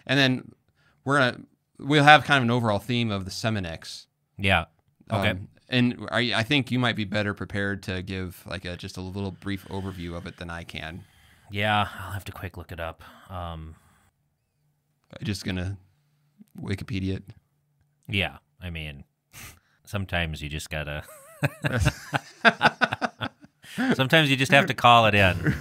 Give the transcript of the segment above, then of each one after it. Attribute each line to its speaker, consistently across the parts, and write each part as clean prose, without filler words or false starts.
Speaker 1: And then we'll have kind of an overall theme of the Seminex.
Speaker 2: Yeah. Okay.
Speaker 1: And I think you might be better prepared to give like just a little brief overview of it than I can.
Speaker 2: Yeah, I'll have to quick look it up.
Speaker 1: Just gonna Wikipedia it.
Speaker 2: Yeah, I mean, sometimes you just gotta. Sometimes you just have to call it in.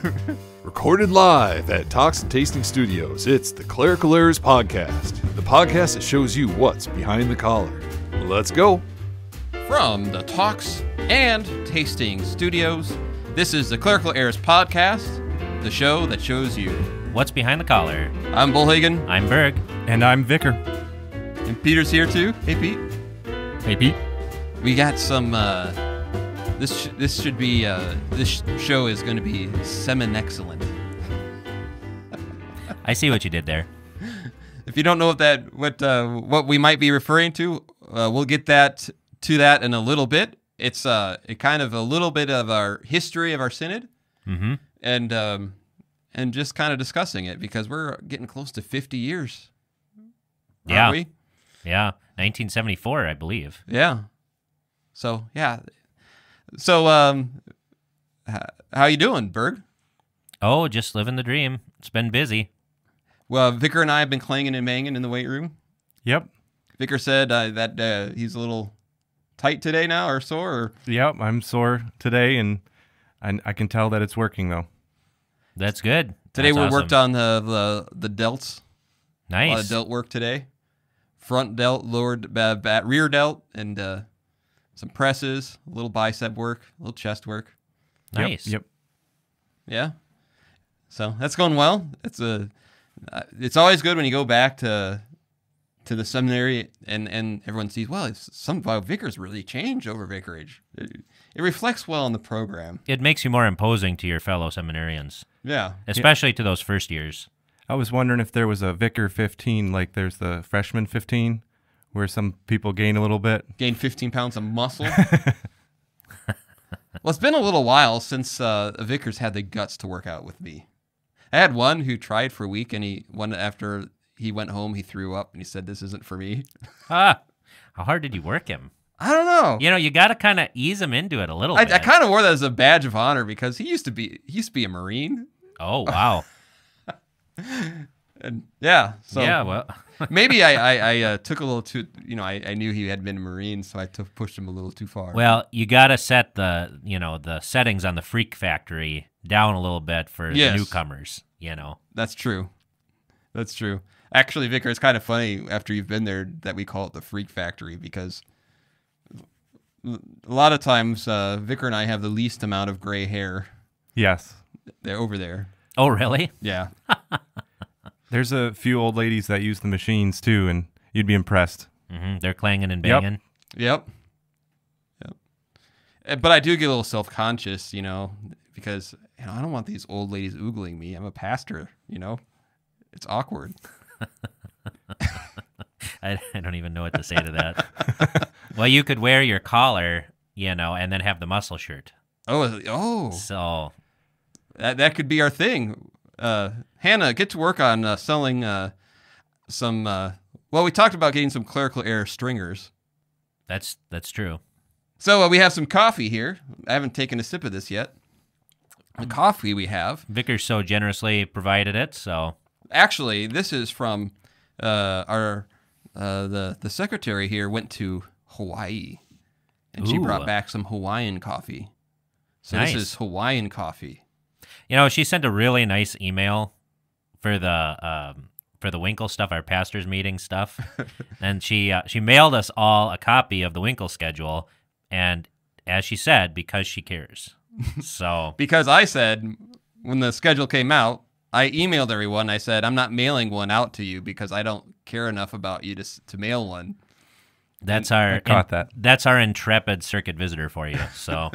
Speaker 3: Recorded live at Talks and Tasting Studios, it's the Clerical Errors Podcast, the podcast that shows you what's behind the collar. Let's go.
Speaker 1: From the Talks and Tasting Studios, this is the Clerical Errors Podcast, the show that shows you
Speaker 2: What's behind the collar?
Speaker 1: I'm Bullhagen.
Speaker 2: I'm Berg.
Speaker 4: And I'm Vicar.
Speaker 1: And Peter's here too. Hey, Pete.
Speaker 4: Hey, Pete.
Speaker 1: We got some. This should be. This show is going to be Seminexcellent.
Speaker 2: I see what you did there.
Speaker 1: If you don't know what we might be referring to, we'll get to that in a little bit. It's kind of a little bit of our history of our synod, and just kind of discussing it because we're getting close to 50 years. Aren't we?
Speaker 2: Yeah, 1974, I believe.
Speaker 1: Yeah. So yeah. So how you doing, Berg?
Speaker 2: Oh, just living the dream. It's been busy.
Speaker 1: Well, Vicar and I have been clanging and banging in the weight room.
Speaker 4: Yep.
Speaker 1: Vicar said that he's a little tight today now, or sore. Or...
Speaker 4: Yep, I'm sore today, and I can tell that it's working though.
Speaker 2: That's good.
Speaker 1: Today
Speaker 2: That's
Speaker 1: we
Speaker 2: awesome.
Speaker 1: worked on the delts.
Speaker 2: Nice.
Speaker 1: A lot of delt work today. Front delt, rear delt, and some presses, a little bicep work, a little chest work.
Speaker 2: Nice.
Speaker 4: Yep.
Speaker 1: Yeah. So that's going well. It's always good when you go back to the seminary and everyone sees, well, some of our vicars really changed over vicarage. It reflects well on the program.
Speaker 2: It makes you more imposing to your fellow seminarians.
Speaker 1: Yeah.
Speaker 2: Especially to those first years.
Speaker 4: I was wondering if there was a Vicar 15, like there's the freshman 15, where some people gain a little bit.
Speaker 1: Gain 15 pounds of muscle. Well, it's been a little while since vicars had the guts to work out with me. I had one who tried for a week, and after he went home, he threw up, and he said, "This isn't for me."
Speaker 2: How hard did you work him?
Speaker 1: I don't know.
Speaker 2: You know, you got to kind of ease him into it a little bit.
Speaker 1: I kind of wore that as a badge of honor because he used to be a Marine.
Speaker 2: Oh, wow.
Speaker 1: And yeah, so
Speaker 2: yeah, well,
Speaker 1: maybe I took a little too. I knew he had been a Marine, so I pushed him a little too far.
Speaker 2: well, you got to set the settings on the Freak Factory down a little bit for the newcomers.
Speaker 1: That's true. That's true. Actually, Vicar, it's kind of funny after you've been there that we call it the Freak Factory because a lot of times Vicar and I have the least amount of gray hair.
Speaker 4: Yes.
Speaker 1: They're over there.
Speaker 2: Oh, really?
Speaker 1: Yeah.
Speaker 4: There's a few old ladies that use the machines too, and you'd be impressed.
Speaker 2: Mm-hmm. They're clanging and banging.
Speaker 1: Yep. But I do get a little self-conscious, because I don't want these old ladies oogling me. I'm a pastor, It's awkward.
Speaker 2: I don't even know what to say to that. Well, you could wear your collar, and then have the muscle shirt.
Speaker 1: Oh.
Speaker 2: So
Speaker 1: that could be our thing. Hannah, get to work on selling some. Well, we talked about getting some clerical error stringers.
Speaker 2: that's true.
Speaker 1: So we have some coffee here. I haven't taken a sip of this yet. The coffee we have.
Speaker 2: Vicar so generously provided it, so.
Speaker 1: Actually, this is from the secretary here went to Hawaii, and she brought back some Hawaiian coffee. So
Speaker 2: Nice.
Speaker 1: This is Hawaiian coffee.
Speaker 2: She sent a really nice email for the Winkle stuff, our pastors meeting stuff, and she mailed us all a copy of the Winkle schedule, and as she said, because she cares. So
Speaker 1: Because I said when the schedule came out, I emailed everyone. I said I'm not mailing one out to you because I don't care enough about you to mail one.
Speaker 2: that's
Speaker 4: I caught that.
Speaker 2: That's our intrepid circuit visitor for you. So.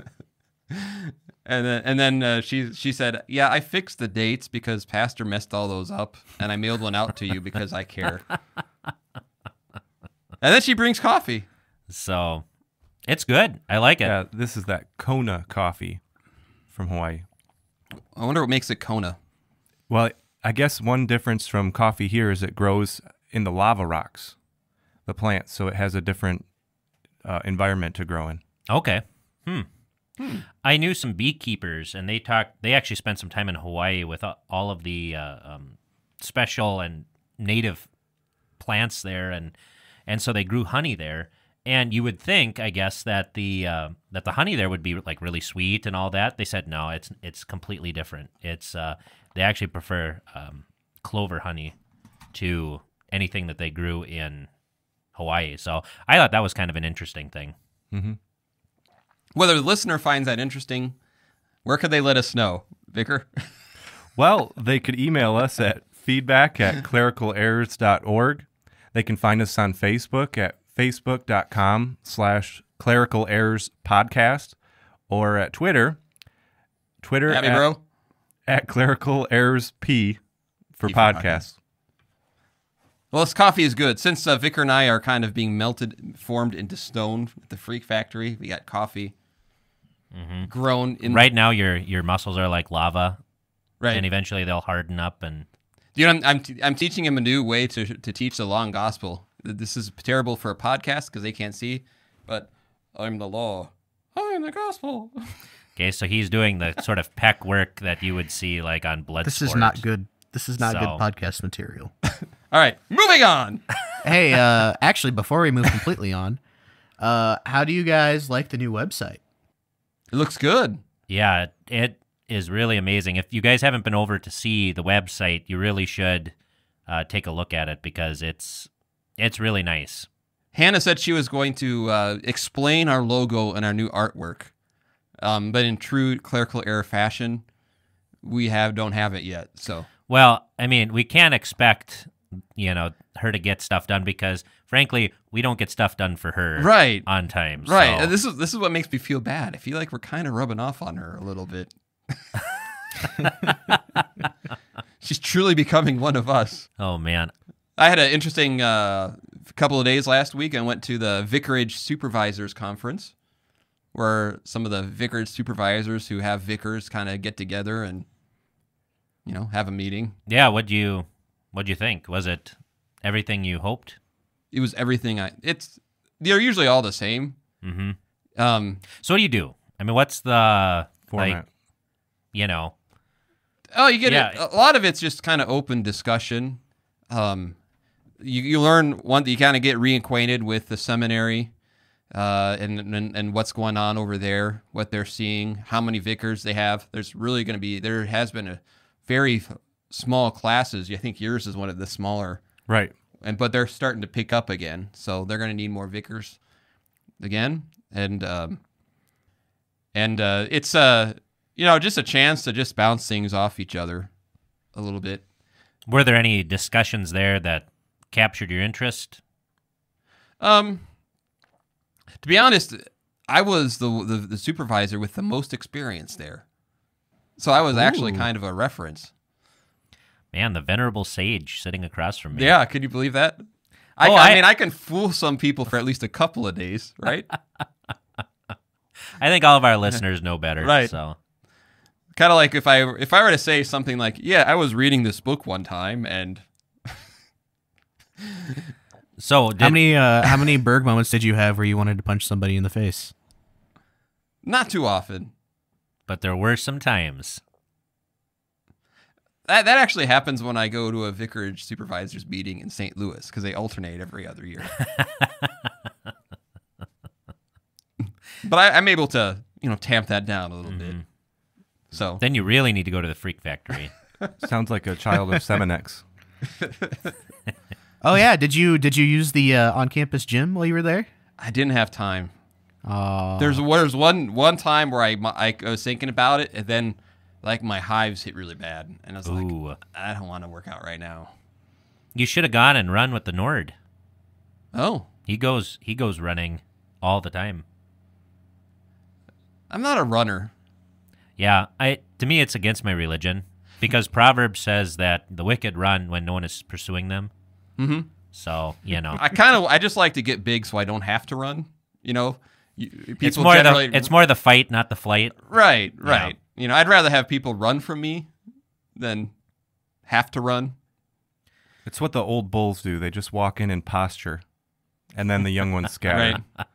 Speaker 1: And then she said, "Yeah, I fixed the dates because Pastor messed all those up, and I mailed one out to you because I care." And then she brings coffee.
Speaker 2: So, it's good. I like it.
Speaker 4: Yeah, this is that Kona coffee from Hawaii.
Speaker 1: I wonder what makes it Kona.
Speaker 4: Well, I guess one difference from coffee here is it grows in the lava rocks, the plant, so it has a different environment to grow in.
Speaker 2: Okay. I knew some beekeepers, and they actually spent some time in Hawaii with all of the special and native plants there, and so they grew honey there. And you would think, I guess, that the honey there would be like really sweet and all that. They said no, it's completely different. It's they actually prefer clover honey to anything that they grew in Hawaii. So I thought that was kind of an interesting thing.
Speaker 4: Mm-hmm.
Speaker 1: Whether the listener finds that interesting, where could they let us know, Vicar?
Speaker 4: Well, they could email us at feedback@clericalerrors.org. They can find us on Facebook at facebook.com/clericalerrorspodcast, or at Twitter at clericalerrorsp for podcasts.
Speaker 1: Well, this coffee is good. Since Vicar and I are kind of being formed into stone at the Freak Factory, we got coffee grown in.
Speaker 2: Right now, your muscles are like lava,
Speaker 1: right?
Speaker 2: And eventually they'll harden up. And
Speaker 1: I'm teaching him a new way to teach the law and gospel. This is terrible for a podcast because they can't see, but I'm the law. I am the gospel.
Speaker 2: Okay, so he's doing the sort of peck work that you would see like on Bloodsport.
Speaker 5: This is not good. This is not good podcast material.
Speaker 1: All right, moving on.
Speaker 5: Hey, actually, before we move completely on, how do you guys like the new website?
Speaker 1: It looks good.
Speaker 2: Yeah, it is really amazing. If you guys haven't been over to see the website, you really should take a look at it because it's really nice.
Speaker 1: Hannah said she was going to explain our logo and our new artwork, but in true clerical error fashion, we don't have it yet. So,
Speaker 2: well, I mean, we can't expect her to get stuff done because, frankly, we don't get stuff done for her
Speaker 1: right
Speaker 2: on time.
Speaker 1: Right.
Speaker 2: So.
Speaker 1: And this is what makes me feel bad. I feel like we're kind of rubbing off on her a little bit. She's truly becoming one of us.
Speaker 2: Oh man,
Speaker 1: I had an interesting couple of days last week. I went to the Vicarage Supervisors Conference, where some of the vicarage supervisors who have vicars kind of get together and have a meeting.
Speaker 2: Yeah, what'd you think? Was it everything you hoped?
Speaker 1: It was everything. They're usually all the same.
Speaker 2: Mm-hmm. So what do you do? I mean, what's the
Speaker 4: format?
Speaker 1: Oh, you get it. A lot of it's just kind of open discussion. You learn you kind of get reacquainted with the seminary, and what's going on over there, what they're seeing, how many vicars they have. There has been a very small classes. I think yours is one of the smaller,
Speaker 4: right?
Speaker 1: But they're starting to pick up again, so they're going to need more vicars again, and it's just a chance to just bounce things off each other a little bit.
Speaker 2: Were there any discussions there that captured your interest?
Speaker 1: To be honest, I was the supervisor with the most experience there, so I was actually kind of a reference.
Speaker 2: Man, the venerable sage sitting across from me.
Speaker 1: Yeah, could you believe that? I mean, I can fool some people for at least a couple of days, right?
Speaker 2: I think all of our listeners know better.
Speaker 1: Right.
Speaker 2: So,
Speaker 1: kind of like if I were to say something like, "Yeah, I was reading this book one time," and
Speaker 2: so
Speaker 5: how many Berg moments did you have where you wanted to punch somebody in the face?
Speaker 1: Not too often,
Speaker 2: but there were some times.
Speaker 1: That actually happens when I go to a vicarage supervisors meeting in St. Louis because they alternate every other year. But I'm able to, tamp that down a little bit. So
Speaker 2: then you really need to go to the Freak Factory.
Speaker 4: Sounds like a child of Seminex.
Speaker 5: Oh yeah, did you use the on-campus gym while you were there?
Speaker 1: I didn't have time. There's one time where I was thinking about it, and then my hives hit really bad, and I was like, I don't want to work out right now.
Speaker 2: You should have gone and run with the Nord.
Speaker 1: Oh,
Speaker 2: he goes running all the time.
Speaker 1: I'm not a runner.
Speaker 2: Yeah, to me it's against my religion because Proverbs says that the wicked run when no one is pursuing them.
Speaker 1: Mm-hmm.
Speaker 2: So
Speaker 1: I just like to get big so I don't have to run.
Speaker 2: It's more the fight, not the flight.
Speaker 1: Right. I'd rather have people run from me than have to run.
Speaker 4: It's what the old bulls do. They just walk in and posture, and then the young ones scatter.
Speaker 1: Right.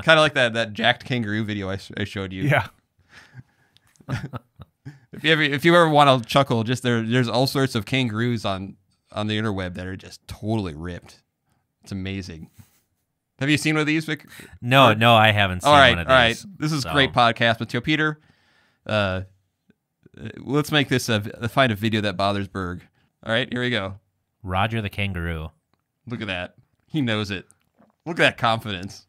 Speaker 1: Kind of like that jacked kangaroo video I showed you.
Speaker 4: Yeah.
Speaker 1: If you ever want to chuckle, just there's all sorts of kangaroos on the interweb that are just totally ripped. It's amazing. Have you seen one of these, Vic?
Speaker 2: No, I haven't seen one of these.
Speaker 1: All right. This is great podcast material. Peter, let's make this find a video that bothers Berg. All right, here we go.
Speaker 2: Roger the kangaroo.
Speaker 1: Look at that. He knows it. Look at that confidence.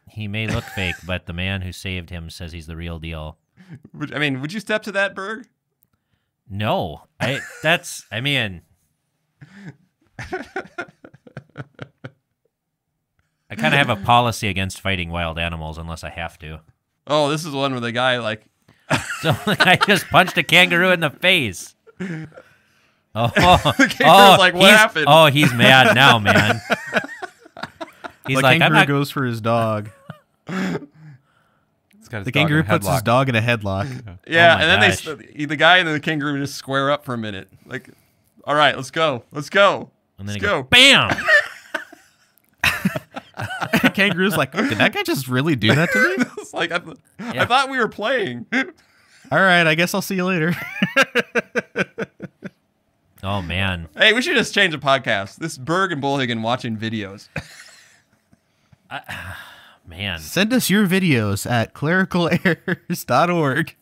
Speaker 2: He may look fake, but the man who saved him says he's the real deal.
Speaker 1: Would you step to that, Berg?
Speaker 2: No. I kind of have a policy against fighting wild animals unless I have to.
Speaker 1: Oh, this is one where the guy, like...
Speaker 2: So I just punched a kangaroo in the face. Oh,
Speaker 1: the kangaroo's like, what happened?
Speaker 2: Oh, he's mad now, man. He's
Speaker 5: the
Speaker 2: like,
Speaker 5: kangaroo goes for his dog. The kangaroo puts his dog in a headlock.
Speaker 1: Yeah,
Speaker 2: Oh my
Speaker 1: and then
Speaker 2: gosh.
Speaker 1: the guy and the kangaroo just square up for a minute. Like, all right, let's go.
Speaker 2: And then
Speaker 1: let's
Speaker 2: he
Speaker 1: go.
Speaker 2: goes, bam!
Speaker 5: Kangaroo's like, did that guy just really do that to me?
Speaker 1: It's like, I thought we were playing.
Speaker 5: All right, I guess I'll see you later.
Speaker 2: Oh, man.
Speaker 1: Hey, we should just change the podcast. This Berg and Bullhagen watching videos.
Speaker 2: Man.
Speaker 5: Send us your videos at clericalerrors.org.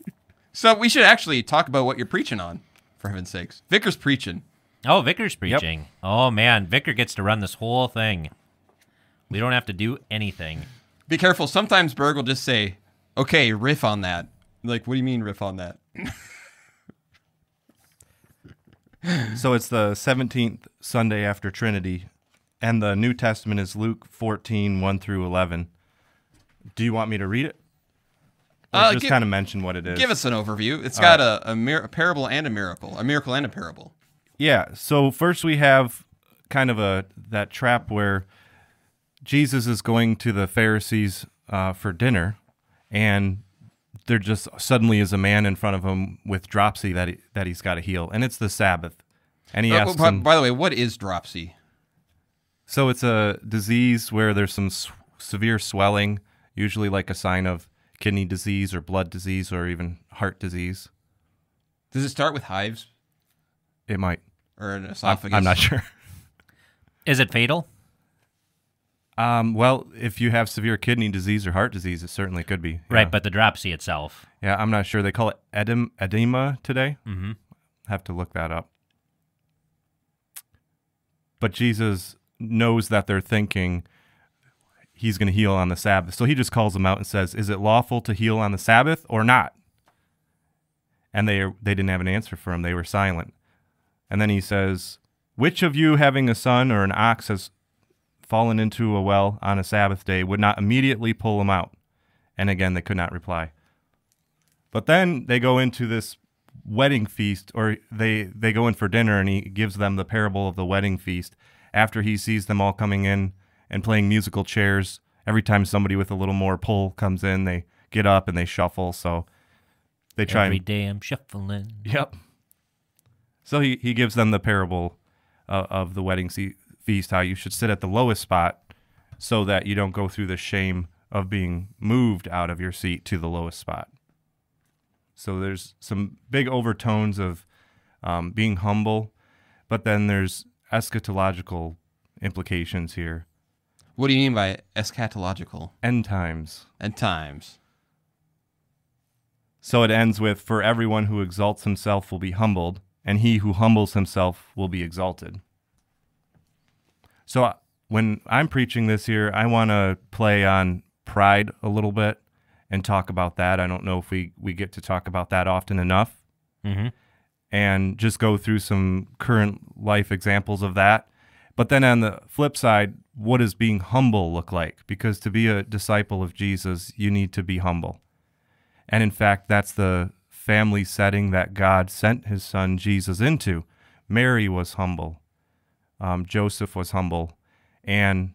Speaker 1: So we should actually talk about what you're preaching on, for heaven's sakes. Vicar's preaching.
Speaker 2: Oh, Vicar's preaching. Oh, man. Vicar gets to run this whole thing. We don't have to do anything.
Speaker 1: Be careful. Sometimes Berg will just say, okay, riff on that. Like, what do you mean riff on that?
Speaker 4: So it's the 17th Sunday after Trinity, and the New Testament is Luke 14, 1 through 11. Do you want me to read it? Or just kind of mention what it is?
Speaker 1: Give us an overview. It's got a parable and a miracle and a parable.
Speaker 4: Yeah, so first we have kind of that trap where Jesus is going to the Pharisees for dinner, and there just suddenly is a man in front of him with dropsy that he's got to heal, and it's the Sabbath. And he asks him,
Speaker 1: by the way, what is dropsy?
Speaker 4: So it's a disease where there's some severe swelling, usually like a sign of kidney disease or blood disease or even heart disease.
Speaker 1: Does it start with hives
Speaker 4: It might.
Speaker 1: or an esophagus?
Speaker 4: I'm not sure.
Speaker 2: Is it fatal?
Speaker 4: Well, if you have severe kidney disease or heart disease, it certainly could be.
Speaker 2: Right,
Speaker 4: Yeah.
Speaker 2: but the dropsy itself.
Speaker 4: Yeah, I'm not sure. They call it edema today.
Speaker 2: Mm-hmm.
Speaker 4: Have to look that up. But Jesus knows that they're thinking he's going to heal on the Sabbath. So he just calls them out and says, is it lawful to heal on the Sabbath or not? And they didn't have an answer for him. They were silent. And then he says, which of you having a son or an ox has fallen into a well on a Sabbath day would not immediately pull him out? And again, they could not reply. But then they go into this wedding feast, or they go in for dinner, and he gives them the parable of the wedding feast after he sees them all coming in and playing musical chairs. Every time somebody with a little more pull comes in, they get up and they shuffle. So they try
Speaker 2: Every day I'm shuffling.
Speaker 4: Yep. So he gives them the parable of the wedding feast, how you should sit at the lowest spot so that you don't go through the shame of being moved out of your seat to the lowest spot. So there's some big overtones of being humble, but then there's eschatological implications here.
Speaker 1: What do you mean by eschatological?
Speaker 4: End times.
Speaker 1: End times.
Speaker 4: So it ends with, for everyone who exalts himself will be humbled, and he who humbles himself will be exalted. So when I'm preaching this year, I want to play on pride a little bit and talk about that. I don't know if we get to talk about that often enough.
Speaker 2: Mm-hmm.
Speaker 4: And just go through some current life examples of that. But then on the flip side, what does being humble look like? Because to be a disciple of Jesus, you need to be humble. And in fact, that's the family setting that God sent his son Jesus into. Mary was humble. Joseph was humble. And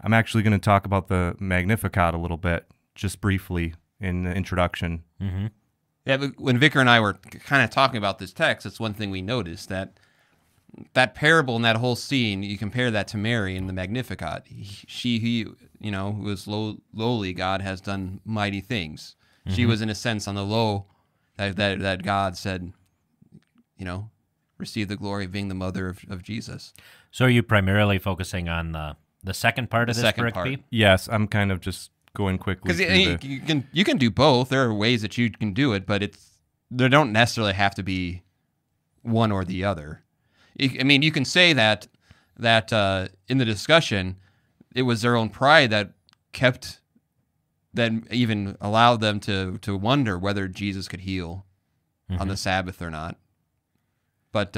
Speaker 4: I'm actually going to talk about the Magnificat a little bit, just briefly in the introduction.
Speaker 2: Mm-hmm.
Speaker 1: Yeah, but when Vicar and I were kind of talking about this text, it's one thing we noticed, that that parable and that whole scene, you compare that to Mary in the Magnificat. She who was lowly, God has done mighty things. She was, in a sense, on the low, that God said, receive the glory of being the mother of Jesus.
Speaker 2: So are you primarily focusing on the second part of this pericope?
Speaker 4: Yes, I'm kind of just going quickly.
Speaker 1: Because you can do both. There are ways that you can do it, but there don't necessarily have to be one or the other. I mean, you can say that in the discussion, it was their own pride that even allowed them to wonder whether Jesus could heal on the Sabbath or not. But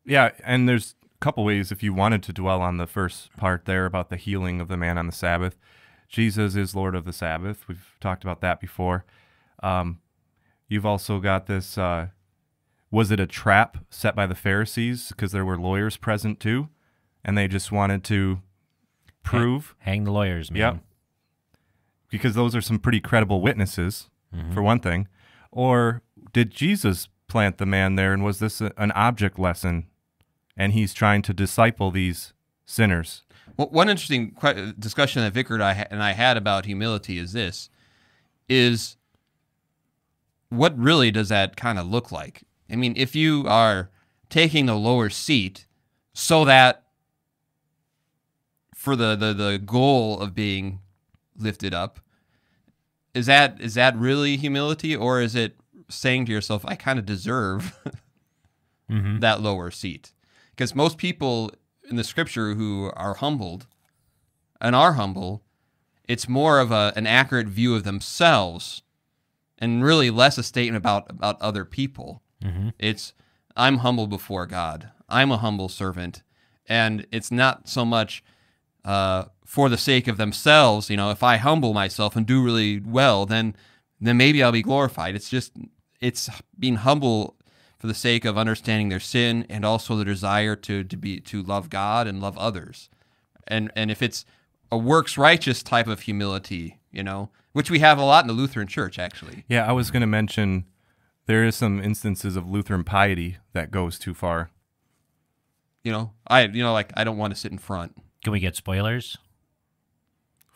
Speaker 4: yeah, and there's a couple ways if you wanted to dwell on the first part there about the healing of the man on the Sabbath. Jesus is Lord of the Sabbath. We've talked about that before. You've also got this, was it a trap set by the Pharisees because there were lawyers present too, and they just wanted to prove?
Speaker 2: Hang the lawyers, man.
Speaker 4: Yep. Because those are some pretty credible witnesses, for one thing. Or did Jesus plant the man there, and was this an object lesson, and he's trying to disciple these sinners?
Speaker 1: Well, one interesting discussion that Vicar and I had about humility is what really does that kind of look like? I mean, if you are taking the lower seat so that for the goal of being lifted up, is that really humility, or is it saying to yourself, I kind of deserve that lower seat? Because most people in the Scripture who are humbled and are humble, it's more of an accurate view of themselves and really less a statement about other people. It's, I'm humble before God. I'm a humble servant. And it's not so much for the sake of themselves. If I humble myself and do really well, then maybe I'll be glorified. It's being humble for the sake of understanding their sin and also the desire to love God and love others. And if it's a works righteous type of humility, which we have a lot in the Lutheran Church, actually.
Speaker 4: Yeah, I was going to mention there is some instances of Lutheran piety that goes too far.
Speaker 1: I don't want to sit in front.
Speaker 2: Can we get spoilers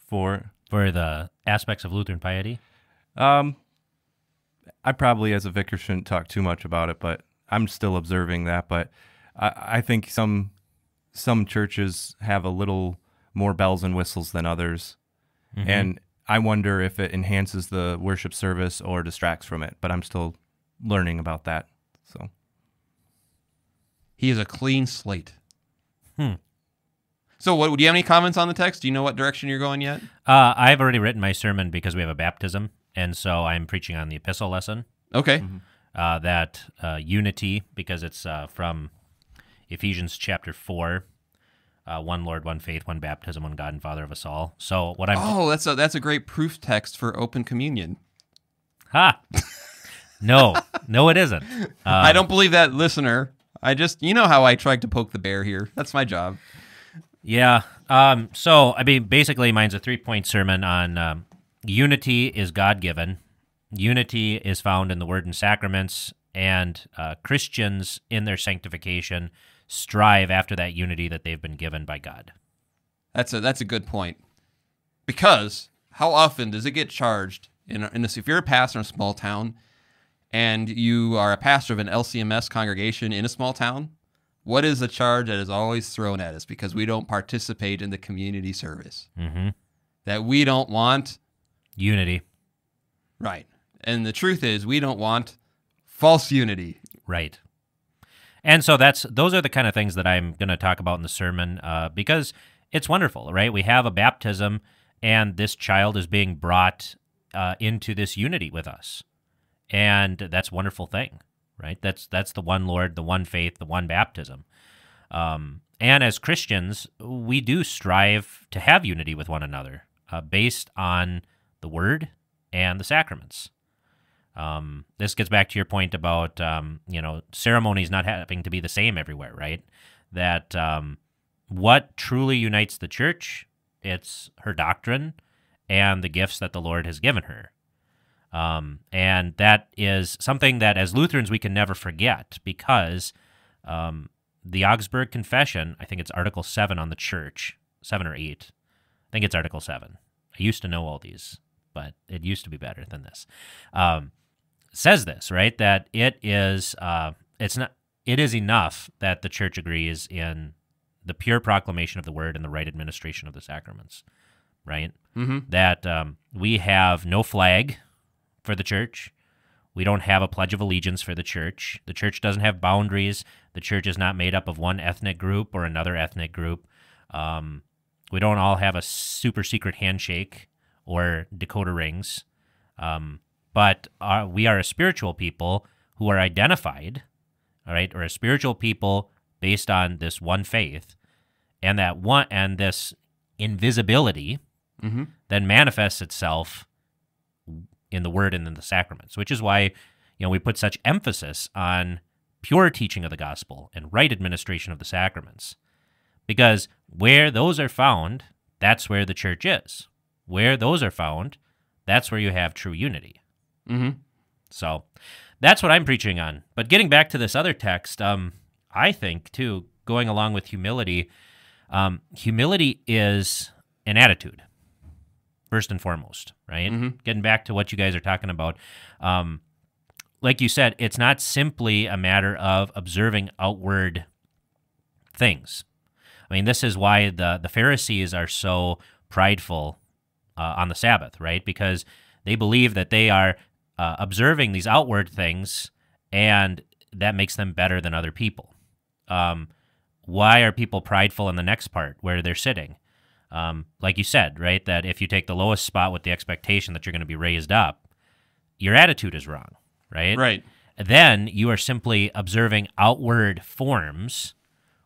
Speaker 4: For
Speaker 2: the aspects of Lutheran piety?
Speaker 4: I probably, as a vicar, shouldn't talk too much about it, but I'm still observing that. But I think some churches have a little more bells and whistles than others, and I wonder if it enhances the worship service or distracts from it. But I'm still learning about that. So
Speaker 1: he is a clean slate. So, do you have any comments on the text? Do you know what direction you're going yet?
Speaker 2: I've already written my sermon because we have a baptism, and so I'm preaching on the epistle lesson.
Speaker 1: Okay.
Speaker 2: That unity, because it's from Ephesians chapter 4, one Lord, one faith, one baptism, one God and Father of us all. So what I'm
Speaker 1: that's a great proof text for open communion.
Speaker 2: No, it isn't.
Speaker 1: I don't believe that, listener. I just how I tried to poke the bear here. That's my job.
Speaker 2: Yeah. So, I mean, basically, mine's a 3-point sermon on unity is God-given. Unity is found in the Word and Sacraments, and Christians in their sanctification strive after that unity that they've been given by God.
Speaker 1: That's a good point. Because how often does it get charged if you're a pastor in a small town and you are a pastor of an LCMS congregation in a small town? What is the charge that is always thrown at us because we don't participate in the community service? That we don't want
Speaker 2: unity.
Speaker 1: Right. And the truth is we don't want false unity.
Speaker 2: Right. And so those are the kind of things that I'm going to talk about in the sermon because it's wonderful, right? We have a baptism and this child is being brought into this unity with us. And that's a wonderful thing. Right, that's the one Lord, the one faith, the one baptism. And as Christians, we do strive to have unity with one another based on the Word and the sacraments. This gets back to your point about ceremonies not having to be the same everywhere, right? That what truly unites the church, it's her doctrine and the gifts that the Lord has given her. And that is something that as Lutherans we can never forget because The Augsburg Confession, I think it's Article 7 on the church, 7 or 8. I think it's Article 7. I used to know all these, but it used to be better than this. Says this, right, that it is enough that the church agrees in the pure proclamation of the word and the right administration of the sacraments, right?
Speaker 1: Mm-hmm.
Speaker 2: That we have no flag for the church. We don't have a Pledge of Allegiance for the church. The church doesn't have boundaries. The church is not made up of one ethnic group or another ethnic group. We don't all have a super secret handshake or Dakota rings. But we are a spiritual people who are identified, all right, or a spiritual people based on this one faith, and this invisibility
Speaker 1: Mm-hmm.
Speaker 2: then manifests itself in the word and in the sacraments, which is why, we put such emphasis on pure teaching of the gospel and right administration of the sacraments. Because where those are found, that's where the church is. Where those are found, that's where you have true unity.
Speaker 1: Mm-hmm.
Speaker 2: So that's what I'm preaching on. But getting back to this other text, I think, too, going along with humility, humility is an attitude, first and foremost, right?
Speaker 1: Mm-hmm.
Speaker 2: Getting back to what you guys are talking about, like you said, it's not simply a matter of observing outward things. I mean, this is why the Pharisees are so prideful on the Sabbath, right? Because they believe that they are observing these outward things, and that makes them better than other people. Why are people prideful in the next part, where they're sitting? Like you said, right, that if you take the lowest spot with the expectation that you're going to be raised up, your attitude is wrong, right?
Speaker 1: Right.
Speaker 2: Then you are simply observing outward forms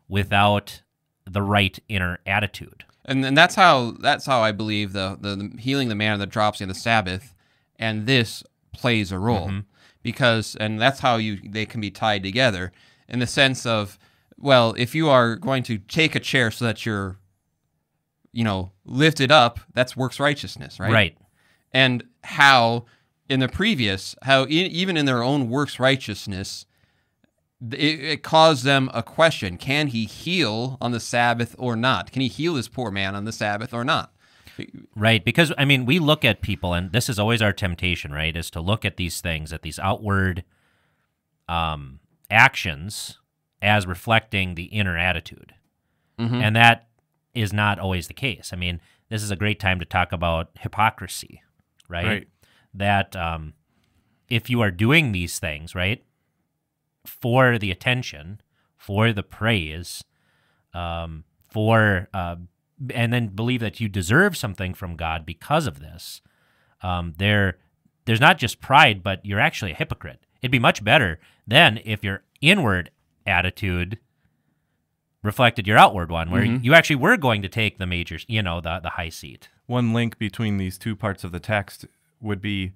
Speaker 2: without the right inner attitude.
Speaker 1: And that's how I believe the healing the man of the dropsy on the Sabbath, and this plays a role.
Speaker 2: Mm-hmm.
Speaker 1: Because that's how they can be tied together in the sense of, well, if you are going to take a chair so that you're, lifted up, that's works righteousness, right?
Speaker 2: Right.
Speaker 1: And how in the previous, even in their own works righteousness, it caused them a question: can he heal on the Sabbath or not? Can he heal this poor man on the Sabbath or not?
Speaker 2: Right, because, we look at people, and this is always our temptation, right, is to look at these things, at these outward actions as reflecting the inner attitude.
Speaker 1: Mm-hmm.
Speaker 2: And that is not always the case. This is a great time to talk about hypocrisy, right?
Speaker 4: Right.
Speaker 2: That if you are doing these things, right, for the attention, for the praise, and then believe that you deserve something from God because of this, there's not just pride, but you're actually a hypocrite. It'd be much better than if your inward attitude reflected your outward one, where
Speaker 1: Mm-hmm.
Speaker 2: you actually were going to take the major, the high seat.
Speaker 4: One link between these two parts of the text would be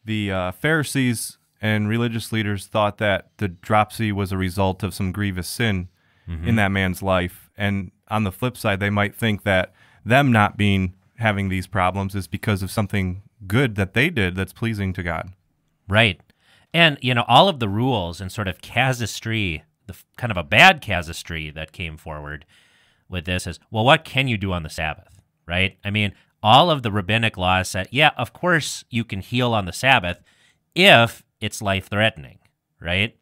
Speaker 4: the Pharisees and religious leaders thought that the dropsy was a result of some grievous sin in that man's life. And on the flip side, they might think that them not having these problems is because of something good that they did that's pleasing to God.
Speaker 2: Right. And, all of the rules and sort of casuistry, the kind of a bad casuistry that came forward with this is, well, what can you do on the Sabbath, right? All of the rabbinic laws said, yeah, of course you can heal on the Sabbath if it's life-threatening, right?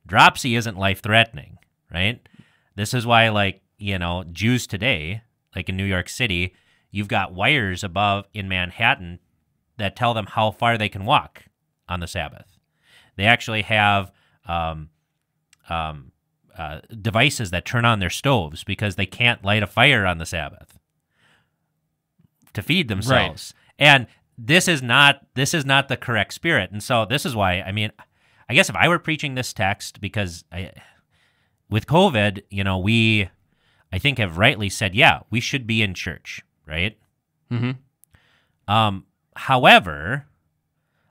Speaker 2: Dropsy isn't life-threatening, right? This is why, Jews today, like in New York City, you've got wires above in Manhattan that tell them how far they can walk on the Sabbath. They actually have devices that turn on their stoves because they can't light a fire on the Sabbath to feed themselves. Right. And this is not the correct spirit. And so this is why, I guess if I were preaching this text, because with COVID, we, I think, have rightly said, yeah, we should be in church, right?
Speaker 1: Mm-hmm.
Speaker 2: However,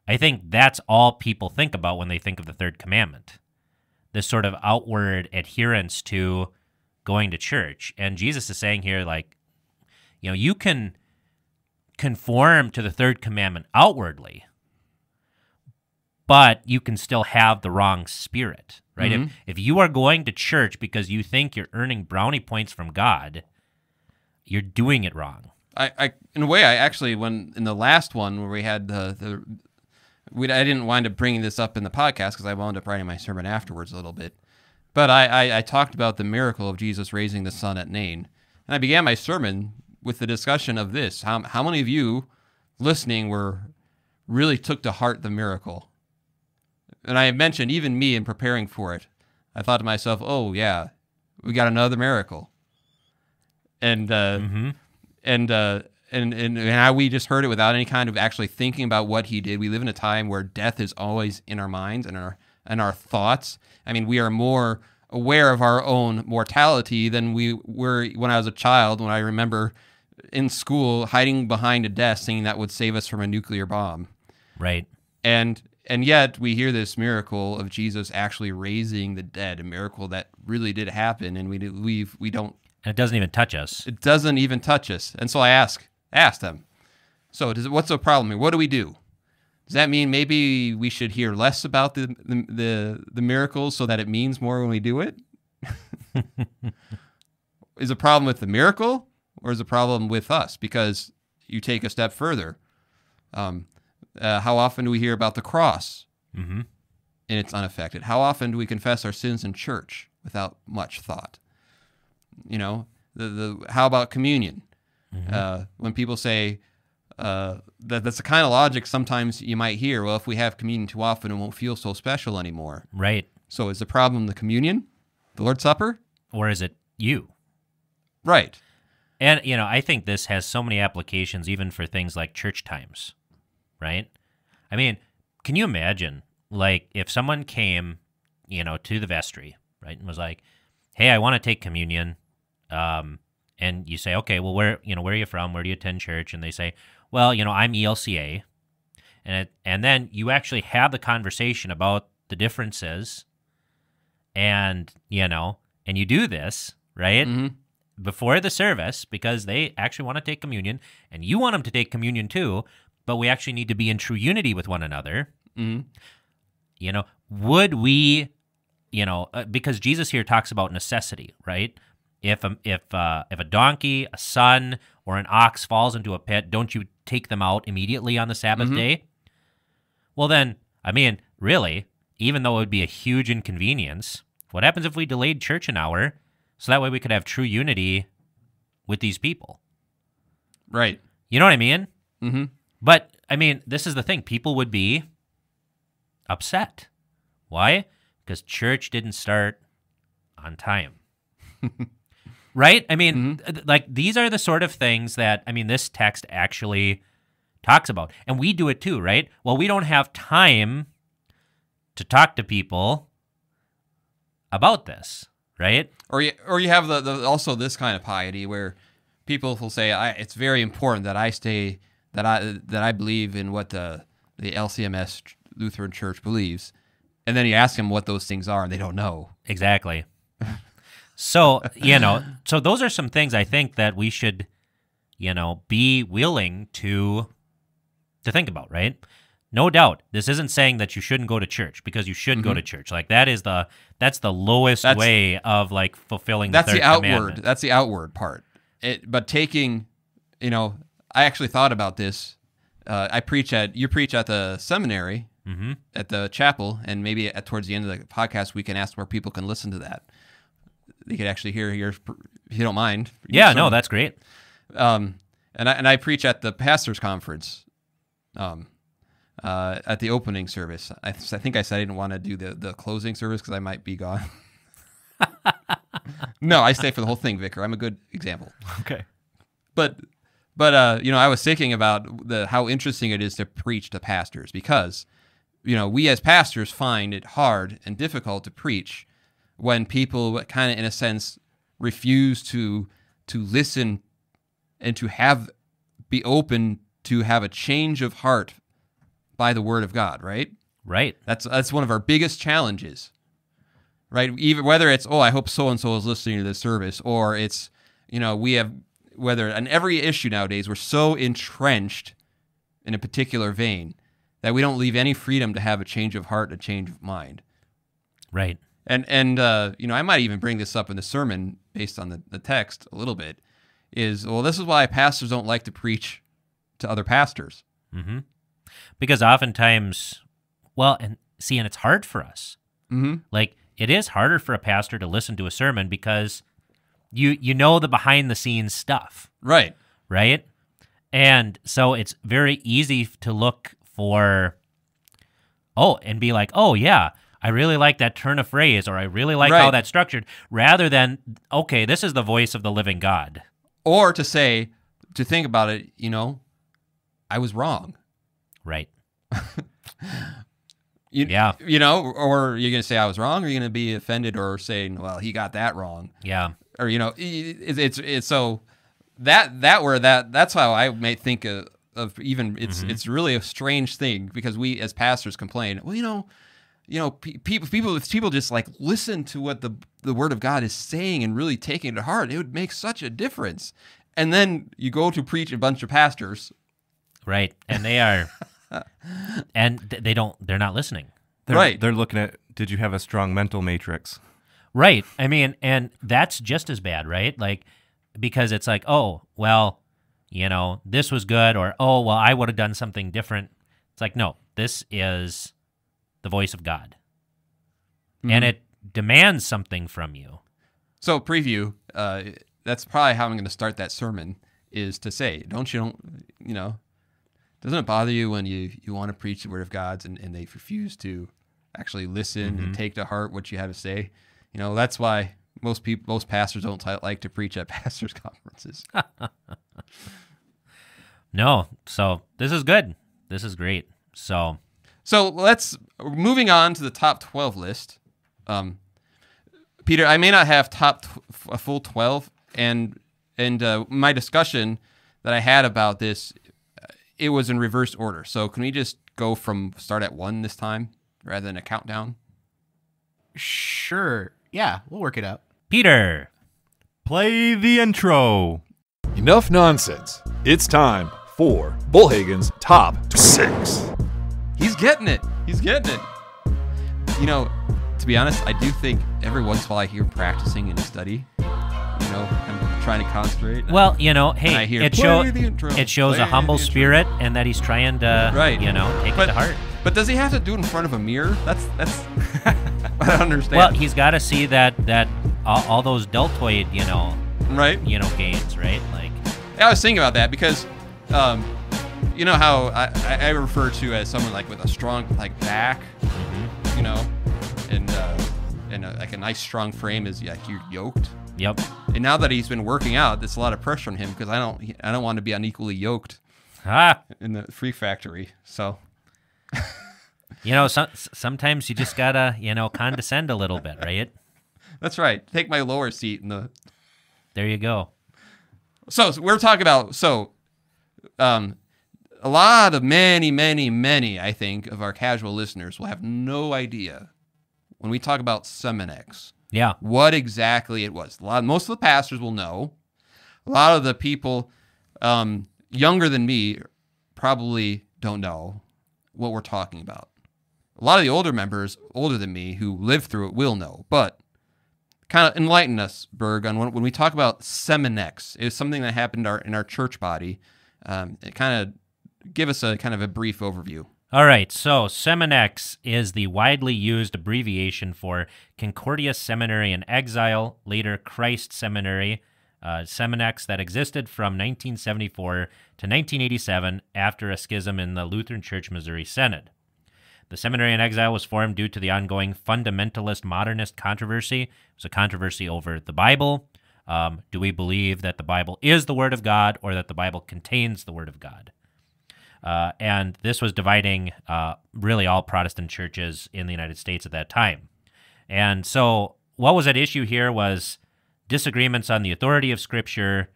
Speaker 2: I think that's all people think about when they think of the third commandment, this sort of outward adherence to going to church. And Jesus is saying here, you can conform to the third commandment outwardly, but you can still have the wrong spirit, right? If you are going to church because you think you're earning brownie points from God, you're doing it wrong.
Speaker 1: I in a way, I actually, when in the last one where we had I didn't wind up bringing this up in the podcast because I wound up writing my sermon afterwards a little bit. But I talked about the miracle of Jesus raising the son at Nain. And I began my sermon with the discussion of this. How many of you listening really took to heart the miracle? And I mentioned, even me in preparing for it, I thought to myself, oh, yeah, we got another miracle. And how we just heard it without any kind of actually thinking about what he did. We live in a time where death is always in our minds and our thoughts. I mean, we are more aware of our own mortality than we were when I was a child, when I remember in school hiding behind a desk thinking that would save us from a nuclear bomb.
Speaker 2: Right.
Speaker 1: And yet we hear this miracle of Jesus actually raising the dead, a miracle that really did happen, and we don't.
Speaker 2: And it doesn't even touch us.
Speaker 1: It doesn't even touch us. And so I asked them, so what's the problem here? What do we do? Does that mean maybe we should hear less about the miracles so that it means more when we do it? Is the problem with the miracle, or is the problem with us? Because you take a step further. How often do we hear about the cross and it's unaffected? How often do we confess our sins in church without much thought? You know, how about communion? When people say that's the kind of logic sometimes you might hear, well, if we have communion too often, it won't feel so special anymore.
Speaker 2: Right.
Speaker 1: So is the problem the communion, the Lord's Supper?
Speaker 2: Or is it you?
Speaker 1: Right.
Speaker 2: And, I think this has so many applications even for things like church times, right? I mean, can you imagine, like, if someone came, to the vestry, right, and was like, hey, I want to take communion, and you say, okay, well, where are you from? Where do you attend church? And they say, well, I'm ELCA. And then you actually have the conversation about the differences, and you do this, right? Before the service, because they actually want to take communion, and you want them to take communion too, but we actually need to be in true unity with one another. Would we, because Jesus here talks about necessity, right? If a donkey, a son, or an ox falls into a pit, don't you take them out immediately on the Sabbath day? Well then, I mean, really, even though it would be a huge inconvenience, what happens if we delayed church an hour so that way we could have true unity with these people?
Speaker 1: Right.
Speaker 2: You know what I mean? But, I mean, this is the thing. People would be upset. Why? Because church didn't start on time. Right? I mean, like, these are the sort of things that, I mean, this text actually talks about. And we do it too, right? Well, we don't have time to talk to people about this, right? Or
Speaker 1: you have the also this kind of piety where people will say, it's very important that I believe in what the LCMS Lutheran Church believes. And then you ask them what those things are, and they don't know.
Speaker 2: Exactly. So, so those are some things I think that we should, be willing to think about, right? No doubt, this isn't saying that you shouldn't go to church, because you should go to church. Like, that's the lowest way of, like, fulfilling the third commandment.
Speaker 1: That's the outward part. But taking, I actually thought about this. You preach at the seminary, at the chapel, and maybe towards the end of the podcast, we can ask where people can listen to that. They could actually hear your, if you don't mind.
Speaker 2: Yeah, no, that's great.
Speaker 1: And I preach at the pastors' conference, at the opening service. I think I said I didn't want to do the closing service because I might be gone. No, I stay for the whole thing, Vicar. I'm a good example.
Speaker 4: Okay.
Speaker 1: But I was thinking about how interesting it is to preach to pastors, because, we as pastors find it hard and difficult to preach when people kind of, in a sense, refuse to listen and to be open to have a change of heart by the word of God, right?
Speaker 2: Right.
Speaker 1: That's one of our biggest challenges, right? Even whether it's, I hope so-and-so is listening to this service, or it's, we have, whether on every issue nowadays, we're so entrenched in a particular vein that we don't leave any freedom to have a change of heart, a change of mind.
Speaker 2: Right.
Speaker 1: And I might even bring this up in the sermon based on the text a little bit, is, well, this is why pastors don't like to preach to other pastors.
Speaker 2: Mm-hmm. Because oftentimes, and it's hard for us.
Speaker 1: Mm-hmm.
Speaker 2: Like, it is harder for a pastor to listen to a sermon because you know the behind-the-scenes stuff.
Speaker 1: Right.
Speaker 2: Right? And so it's very easy to look for, and be like, oh, yeah, I really like that turn of phrase, or I really like how that's structured, rather than, okay, this is the voice of the living God.
Speaker 1: Or to think about it, I was wrong.
Speaker 2: Right.
Speaker 1: Or you're going to say I was wrong, or you're going to be offended or saying, well, he got that wrong.
Speaker 2: Yeah.
Speaker 1: Or, it's so that's how I may think of even, it's really a strange thing, because we as pastors complain, well, people just like listen to what the Word of God is saying and really taking it to heart. It would make such a difference. And then you go to preach a bunch of pastors.
Speaker 2: Right. And they are, and they're not listening.
Speaker 4: They're looking at, did you have a strong mental matrix?
Speaker 2: Right. I mean, and that's just as bad, right? Like, because it's like, oh, well, this was good, or, oh, well, I would have done something different. It's like, no, this is the voice of God. Mm-hmm. And it demands something from you.
Speaker 1: So preview, that's probably how I'm going to start that sermon, is to say, doesn't it bother you when you want to preach the Word of God and they refuse to actually listen and take to heart what you have to say? That's why most pastors don't like to preach at pastors' conferences.
Speaker 2: No, so this is good. This is great. So moving on to the top 12 list. Peter, I may not have a full 12, and my discussion that I had about this, it was in reverse order. So can we just start at 1 this time rather than a countdown?
Speaker 5: Sure. Yeah, we'll work it out.
Speaker 2: Peter,
Speaker 4: play the intro.
Speaker 3: Enough nonsense. It's time for Bullhagen's top 6.
Speaker 1: He's getting it. To be honest, I do think every once in a while I hear him practicing in a study. I'm trying to concentrate.
Speaker 2: Well, hey, it shows a humble spirit, and that he's trying to, take it to heart.
Speaker 1: But does he have to do it in front of a mirror? That's I don't understand.
Speaker 2: Well, he's got to see that all those deltoid,
Speaker 1: right?
Speaker 2: Gains, right? Like,
Speaker 1: I was thinking about that because, how I refer to as someone like with a strong back, and like a nice strong frame is like you're yoked.
Speaker 2: Yep.
Speaker 1: And now that he's been working out, there's a lot of pressure on him because I don't want to be unequally yoked in the Freak Factory. So,
Speaker 2: sometimes you just gotta condescend a little bit, right?
Speaker 1: That's right. Take my lower seat in the.
Speaker 2: There you go.
Speaker 1: So we're talking about a lot of many, I think, of our casual listeners will have no idea when we talk about Seminex.
Speaker 2: Yeah.
Speaker 1: What exactly it was. Most of the pastors will know. A lot of the people younger than me probably don't know what we're talking about. A lot of the older members, older than me, who lived through it will know. But kind of enlighten us, Berg, on when we talk about Seminex. It was something that happened in our church body. It kind of give us a kind of a brief overview.
Speaker 2: All right, so Seminex is the widely used abbreviation for Concordia Seminary in Exile, later Christ Seminary, Seminex, that existed from 1974 to 1987 after a schism in the Lutheran Church Missouri Synod. The seminary in exile was formed due to the ongoing fundamentalist modernist controversy. It was a controversy over the Bible. Do we believe that the Bible is the Word of God or that the Bible contains the Word of God? And this was dividing really all Protestant churches in the United States at that time. And so what was at issue here was disagreements on the authority of Scripture,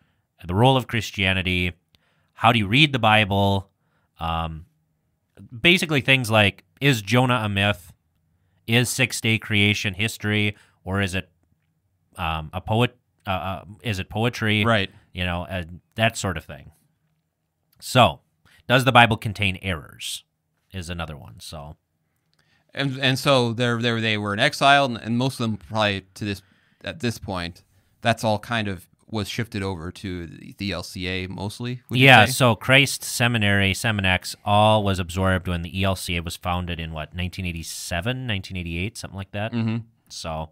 Speaker 2: the role of Christianity, how do you read the Bible, basically things like, is Jonah a myth? Is six-day creation history, or is it a poet? Is it poetry?
Speaker 1: Right.
Speaker 2: That sort of thing. So, does the Bible contain errors? Is another one. So,
Speaker 1: And so they were in exile, and most of them probably at this point, that's all kind of was shifted over to the ELCA mostly. Would you
Speaker 2: Yeah,
Speaker 1: say?
Speaker 2: so Christ Seminary, Seminex, all was absorbed when the ELCA was founded in, 1987, 1988, something like that?
Speaker 1: Mm-hmm.
Speaker 2: So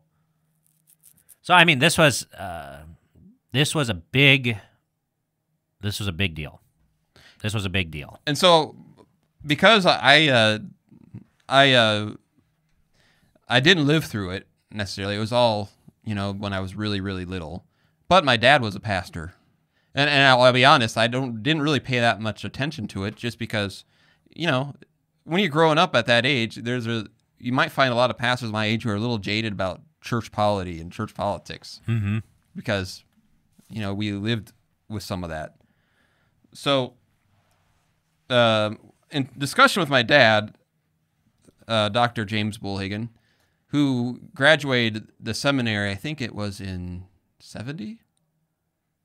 Speaker 2: I mean, this was a big deal. This was a big deal.
Speaker 1: And so, because I didn't live through it necessarily. It was all, when I was really, really little. But my dad was a pastor, and I'll be honest, I didn't really pay that much attention to it, just because, when you're growing up at that age, you might find a lot of pastors my age who are a little jaded about church polity and church politics, because, we lived with some of that. So, in discussion with my dad, Dr. James Bullhagen, who graduated the seminary, I think it was in 70?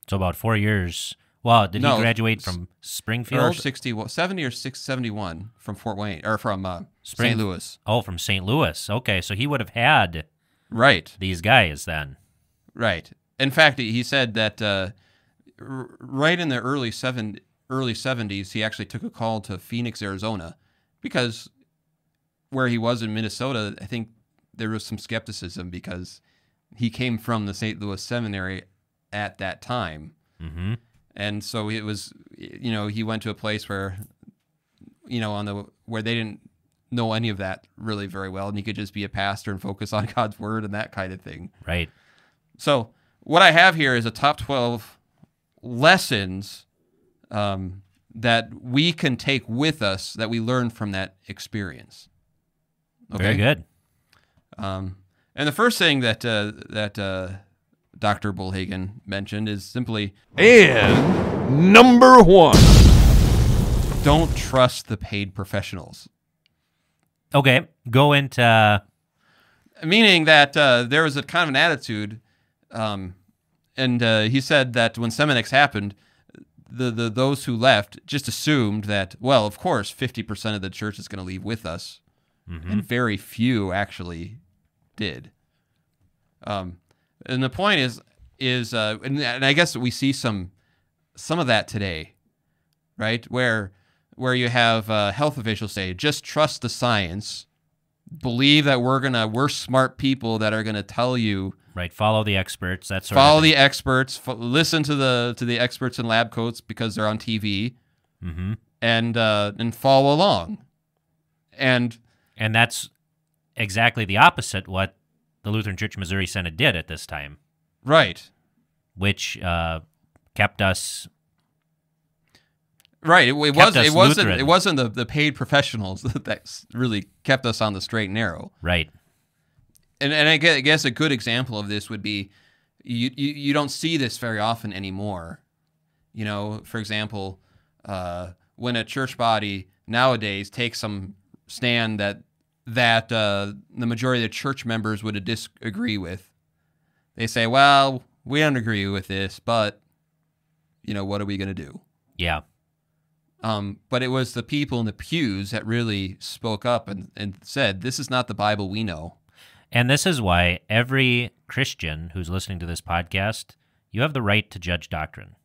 Speaker 2: So about 4 years. Well, did he
Speaker 1: No,
Speaker 2: graduate from Springfield?
Speaker 1: Or 70 or 71 from Fort Wayne, or from St. Louis.
Speaker 2: Oh, from St. Louis. Okay, so he would have had
Speaker 1: Right.
Speaker 2: these guys then.
Speaker 1: Right. In fact, he said that right in the early 70s, he actually took a call to Phoenix, Arizona, because where he was in Minnesota, I think there was some skepticism because he came from the St. Louis Seminary at that time.
Speaker 2: Mm-hmm.
Speaker 1: And so it was, he went to a place where, where they didn't know any of that really very well, and he could just be a pastor and focus on God's word and that kind of thing.
Speaker 2: Right.
Speaker 1: So what I have here is a top 12 lessons that we can take with us that we learned from that experience. Okay?
Speaker 2: Very good.
Speaker 1: And the first thing that Dr. Bullhagen mentioned is simply,
Speaker 3: And number 1.
Speaker 1: don't trust the paid professionals.
Speaker 2: Okay, go into...
Speaker 1: Meaning that there was a kind of an attitude, and he said that when Seminex happened, those who left just assumed that, well, of course, 50% of the church is going to leave with us, and very few actually did. And the point is, and I guess we see some of that today, right? Where you have health officials say, just trust the science, believe that we're smart people that are gonna tell you.
Speaker 2: Right, follow the experts. That's
Speaker 1: Follow the experts. Listen to the experts in lab coats because they're on TV, and follow along. And
Speaker 2: that's exactly the opposite what the Lutheran Church Missouri Synod did at this time.
Speaker 1: Right.
Speaker 2: Which kept us...
Speaker 1: Right. It
Speaker 2: Lutheran.
Speaker 1: wasn't the paid professionals that really kept us on the straight and narrow.
Speaker 2: Right.
Speaker 1: And I guess a good example of this would be you don't see this very often anymore. For example, when a church body nowadays takes some stand that the majority of the church members would disagree with, they say, well, we don't agree with this, but, what are we going to do?
Speaker 2: Yeah.
Speaker 1: But it was the people in the pews that really spoke up and said, this is not the Bible we know.
Speaker 2: And this is why every Christian who's listening to this podcast, you have the right to judge doctrine.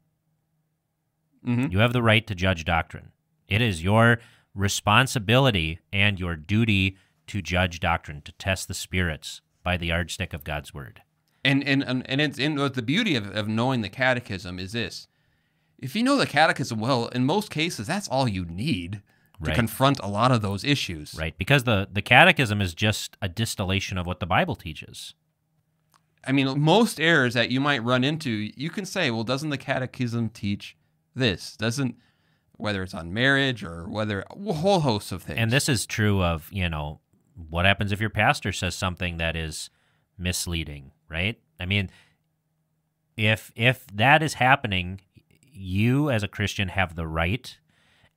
Speaker 1: Mm-hmm.
Speaker 2: You have the right to judge doctrine. It is your responsibility and your duty to judge doctrine, to test the spirits by the yardstick of God's word.
Speaker 1: And it's the beauty of knowing the catechism is this. If you know the catechism well, in most cases, that's all you need to
Speaker 2: Right.
Speaker 1: confront a lot of those issues.
Speaker 2: Right, because the catechism is just a distillation of what the Bible teaches.
Speaker 1: I mean, most errors that you might run into, you can say, well, doesn't the catechism teach this? Whether it's on marriage or whether a whole host of things.
Speaker 2: And this is true of, what happens if your pastor says something that is misleading, right? I mean, if that is happening, you as a Christian have the right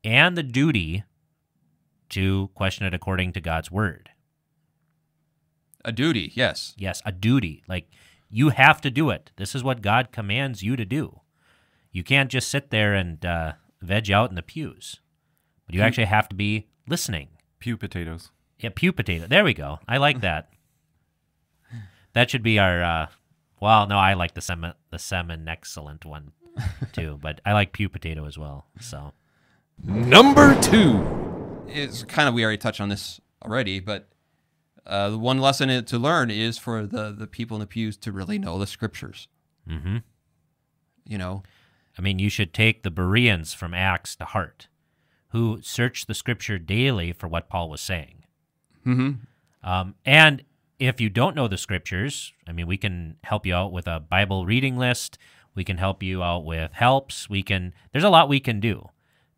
Speaker 2: and the duty to question it according to God's word.
Speaker 1: A duty, yes.
Speaker 2: Yes, a duty. Like, you have to do it. This is what God commands you to do. You can't just sit there and veg out in the pews, but you actually have to be listening.
Speaker 4: Pew potatoes.
Speaker 2: Yeah, pew potato. There we go. I like that. That should be our. Well, no, I like the Seminexcellent one too, but I like pew potato as well. So
Speaker 3: Number 2.
Speaker 1: It's kind of, we already touched on this already, but the one lesson to learn is for the people in the pews to really know the scriptures.
Speaker 2: Mm-hmm.
Speaker 1: You know,
Speaker 2: I mean, you should take the Bereans from Acts to heart, who searched the scripture daily for what Paul was saying.
Speaker 1: Mm-hmm.
Speaker 2: And if you don't know the scriptures, I mean, we can help you out with a Bible reading list. We can help you out with helps. There's a lot we can do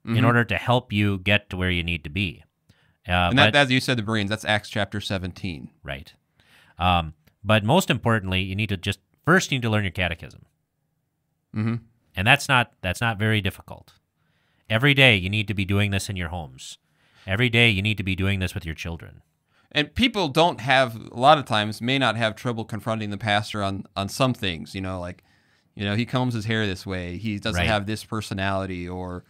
Speaker 2: in order to help you get to where you need to be.
Speaker 1: And that, as you said, the Bereans, that's Acts chapter 17.
Speaker 2: Right. But most importantly, you need to first learn your catechism.
Speaker 1: Mm-hmm.
Speaker 2: And that's not very difficult. Every day you need to be doing this in your homes. Every day you need to be doing this with your children.
Speaker 1: And people don't have, a lot of times, may not have trouble confronting the pastor on some things, like, he combs his hair this way, he doesn't have this personality, or,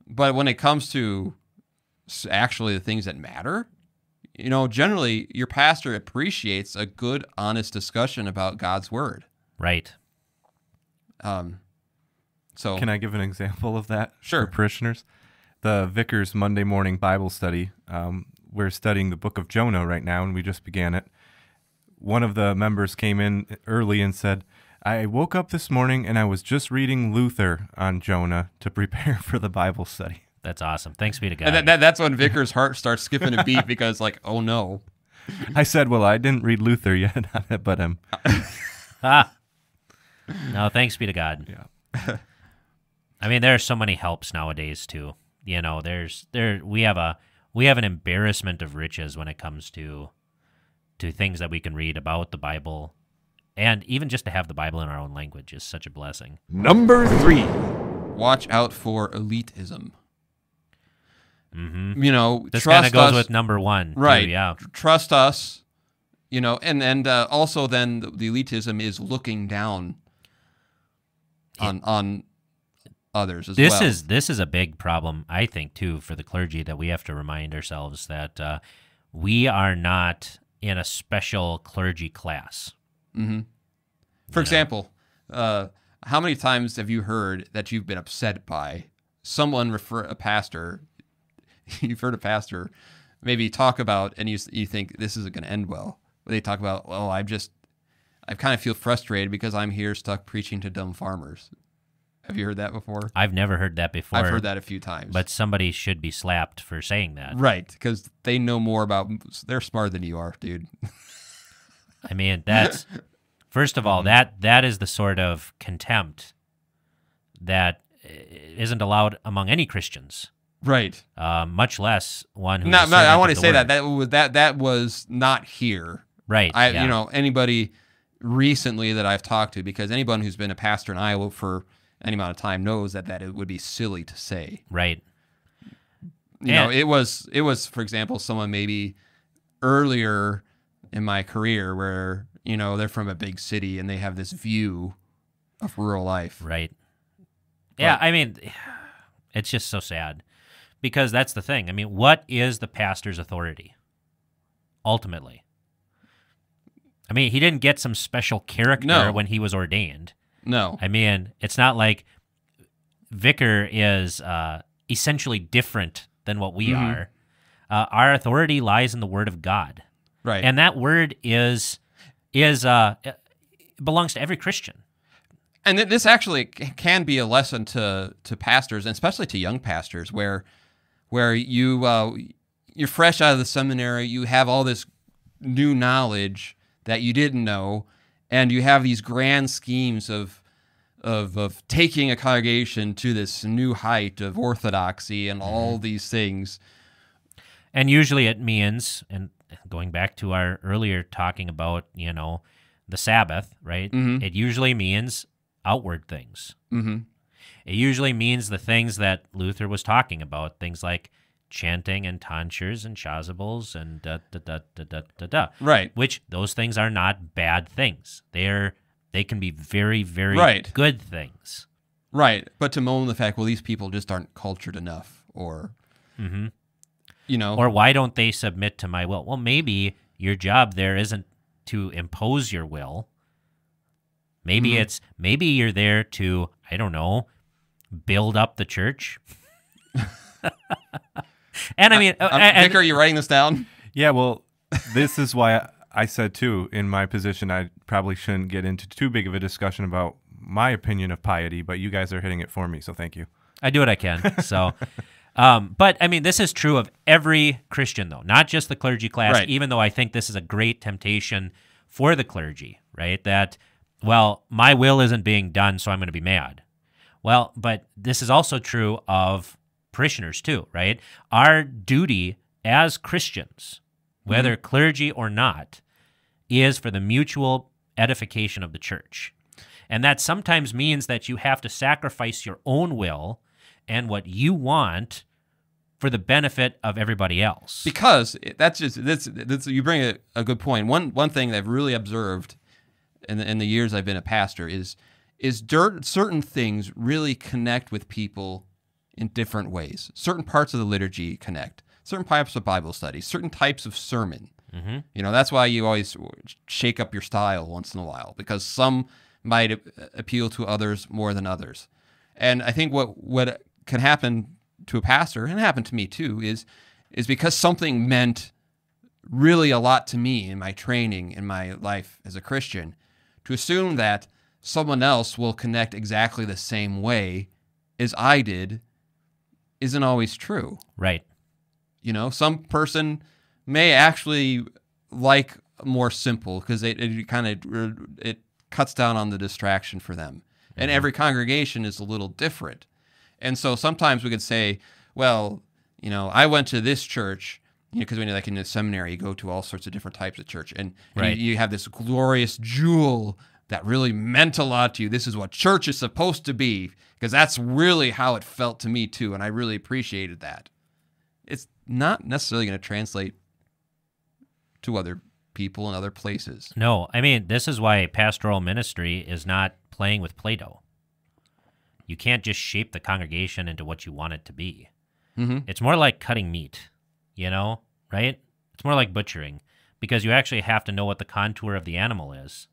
Speaker 1: but when it comes to actually the things that matter, generally your pastor appreciates a good, honest discussion about God's word.
Speaker 2: Right.
Speaker 1: So
Speaker 4: Can I give an example of that
Speaker 1: Sure.
Speaker 4: for parishioners? The Vicar's Monday morning Bible study, we're studying the book of Jonah right now, and we just began it. One of the members came in early and said, I woke up this morning and I was just reading Luther on Jonah to prepare for the Bible study.
Speaker 2: That's awesome. Thanks be to God.
Speaker 1: and that's when Vicar's heart starts skipping a beat because, like, oh no.
Speaker 4: I said, well, I didn't read Luther yet, but
Speaker 2: No, thanks be to God.
Speaker 4: Yeah.
Speaker 2: I mean, there are so many helps nowadays too. We have an embarrassment of riches when it comes to things that we can read about the Bible, and even just to have the Bible in our own language is such a blessing.
Speaker 3: Number 3.
Speaker 1: Watch out for elitism.
Speaker 2: Mm-hmm. This
Speaker 1: trust
Speaker 2: kind of goes
Speaker 1: us,
Speaker 2: with number 1,
Speaker 1: right?
Speaker 2: too, yeah.
Speaker 1: Trust us, and also then the elitism is looking down on others as well.
Speaker 2: This is a big problem, I think, too, for the clergy, that we have to remind ourselves that we are not in a special clergy class.
Speaker 1: Mm-hmm. For example, how many times have you heard that you've been upset by someone a pastor? You've heard a pastor maybe talk about, and you think this isn't going to end well. They talk about, I kind of feel frustrated because I'm here stuck preaching to dumb farmers. Have you heard that before?
Speaker 2: I've never heard that before.
Speaker 1: I've heard that a few times.
Speaker 2: But somebody should be slapped for saying that.
Speaker 1: Right, because they know more they're smarter than you are, dude.
Speaker 2: I mean, that's, first of all, that is the sort of contempt that isn't allowed among any Christians.
Speaker 1: Right.
Speaker 2: Much less one who.
Speaker 1: I want to say that was not here.
Speaker 2: Right.
Speaker 1: Anybody recently that I've talked to, because anyone who's been a pastor in Iowa for any amount of time knows that it would be silly to say.
Speaker 2: Right.
Speaker 1: It was, for example, someone maybe earlier in my career where, they're from a big city and they have this view of rural life.
Speaker 2: Right. Yeah, I mean, it's just so sad. Because that's the thing. I mean, what is the pastor's authority? Ultimately. I mean, he didn't get some special character when he was ordained.
Speaker 1: No.
Speaker 2: I mean, it's not like vicar is essentially different than what we are. Our authority lies in the Word of God.
Speaker 1: Right.
Speaker 2: And that Word belongs to every Christian.
Speaker 1: And this actually can be a lesson to pastors, and especially to young pastors, where you're fresh out of the seminary, you have all this new knowledge that you didn't know, and you have these grand schemes of taking a congregation to this new height of orthodoxy and all these things.
Speaker 2: And usually it means, and going back to our earlier talking about, the Sabbath, right?
Speaker 1: Mm-hmm.
Speaker 2: It usually means outward things.
Speaker 1: Mm-hmm.
Speaker 2: It usually means the things that Luther was talking about, things like chanting and tonsures and chasubles and da-da-da-da-da-da.
Speaker 1: Right.
Speaker 2: Which those things are not bad things. They can be very, very good things.
Speaker 1: Right. But to moan the fact, these people just aren't cultured enough, or, you know,
Speaker 2: Or why don't they submit to my will? Well, maybe your job there isn't to impose your will. Maybe maybe you're there to, I don't know, build up the church. And I mean,
Speaker 1: Vic, are you writing this down?
Speaker 4: Yeah, well, this is why I said, too, in my position, I probably shouldn't get into too big of a discussion about my opinion of piety, but you guys are hitting it for me, so thank you.
Speaker 2: I do what I can. So, but I mean, this is true of every Christian, though, not just the clergy class,
Speaker 1: Right.
Speaker 2: even though I think this is a great temptation for the clergy, right? That, well, my will isn't being done, so I'm going to be mad. Well, but this is also true of parishioners, too, right? Our duty as Christians, whether clergy or not, is for the mutual edification of the church. And that sometimes means that you have to sacrifice your own will and what you want for the benefit of everybody else.
Speaker 1: Because that's you bring a good point. One thing that I've really observed in the years I've been a pastor is certain things really connect with people in different ways. Certain parts of the liturgy connect. Certain types of Bible study. Certain types of sermon.
Speaker 2: Mm-hmm.
Speaker 1: You know, that's why you always shake up your style once in a while, because some might appeal to others more than others. And I think what can happen to a pastor, and it happened to me too, is because something meant really a lot to me in my training, in my life as a Christian, to assume that someone else will connect exactly the same way as I did isn't always true.
Speaker 2: Right.
Speaker 1: You know, some person may actually like more simple because it cuts down on the distraction for them. And every congregation is a little different. And so sometimes we could say, well, you know, I went to this church, you know, because when you're like in the seminary, you go to all sorts of different types of church. And
Speaker 2: Right.
Speaker 1: you have this glorious jewel that really meant a lot to you. This is what church is supposed to be, because that's really how it felt to me too. And I really appreciated that. It's not necessarily going to translate to other people in other places.
Speaker 2: No, I mean, this is why pastoral ministry is not playing with Play-Doh. You can't just shape the congregation into what you want it to be.
Speaker 1: Mm-hmm.
Speaker 2: It's more like cutting meat, you know, right? It's more like butchering, because you actually have to know what the contour of the animal is.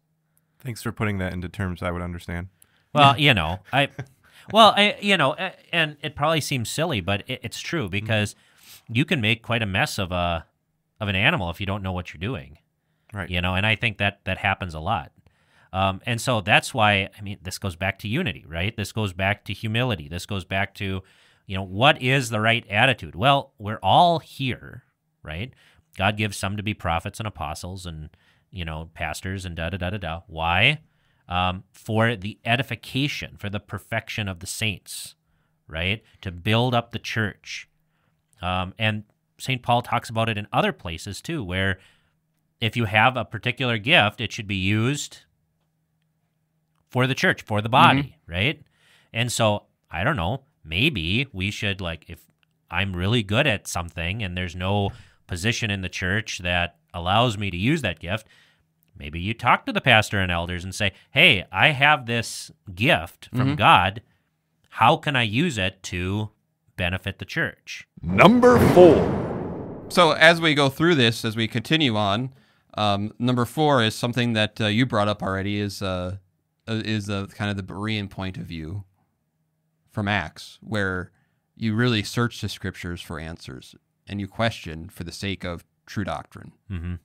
Speaker 4: Thanks for putting that into terms I would understand.
Speaker 2: Well, you know, and it probably seems silly, but it's true, because you can make quite a mess of an animal if you don't know what you're doing.
Speaker 4: Right.
Speaker 2: You know, and I think that happens a lot. And so that's why, I mean, this goes back to unity, right? This goes back to humility. This goes back to, you know, what is the right attitude? Well, we're all here, right? God gives some to be prophets and apostles and, you know, pastors and da-da-da-da-da. Why? For the edification, for the perfection of the saints, right? To build up the church. And St. Paul talks about it in other places too, where if you have a particular gift, it should be used for the church, for the body, right? And so, I don't know, maybe we should, like, if I'm really good at something and there's no position in the church that allows me to use that gift, maybe you talk to the pastor and elders and say, hey, I have this gift from God. How can I use it to benefit the church?
Speaker 3: Number 4.
Speaker 1: So as we go through this, as we continue on, number 4 is something that you brought up already, is kind of the Berean point of view from Acts, where you really search the scriptures for answers and you question for the sake of true doctrine.
Speaker 2: Mm-hmm.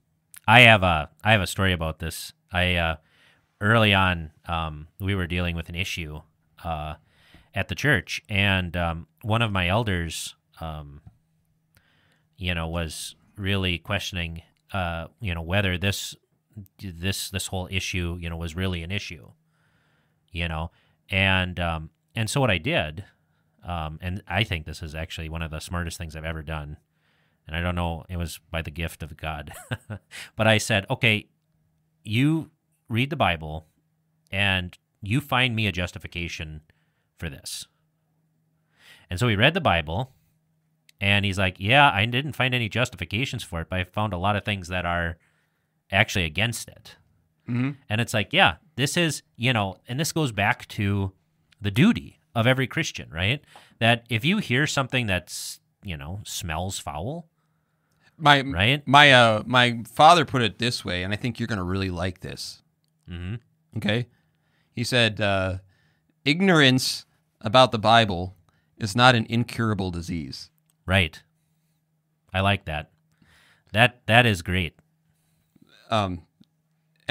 Speaker 2: I have a story about this. Early on, we were dealing with an issue at the church, and one of my elders, was really questioning, whether this whole issue, was really an issue, and so what I did, and I think this is actually one of the smartest things I've ever done, and I don't know, it was by the gift of God, but I said, okay, you read the Bible, and you find me a justification for this. And so he read the Bible, and he's like, yeah, I didn't find any justifications for it, but I found a lot of things that are actually against it.
Speaker 1: Mm-hmm.
Speaker 2: And it's like, yeah, this is, and this goes back to the duty of every Christian, right? That if you hear something that's, smells foul, Right?
Speaker 1: My father put it this way, and I think you're going to really like this.
Speaker 2: Mm-hmm.
Speaker 1: Okay? He said, ignorance about the Bible is not an incurable disease.
Speaker 2: Right. I like that. That is great.
Speaker 1: And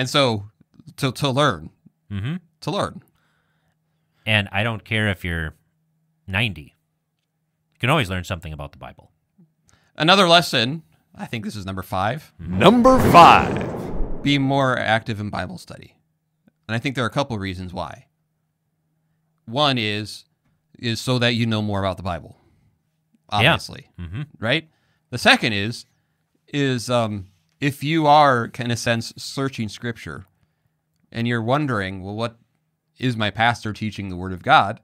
Speaker 1: so to learn.
Speaker 2: Mm-hmm.
Speaker 1: To learn.
Speaker 2: And I don't care if you're 90. You can always learn something about the Bible.
Speaker 1: Another lesson, I think this is number 5.
Speaker 3: Number 5.
Speaker 1: Be more active in Bible study. And I think there are a couple of reasons why. One is so that you know more about the Bible. Obviously.
Speaker 2: Yeah. Mm-hmm.
Speaker 1: Right? The second is if you are, in a sense, searching Scripture and you're wondering, well, what is my pastor teaching the Word of God?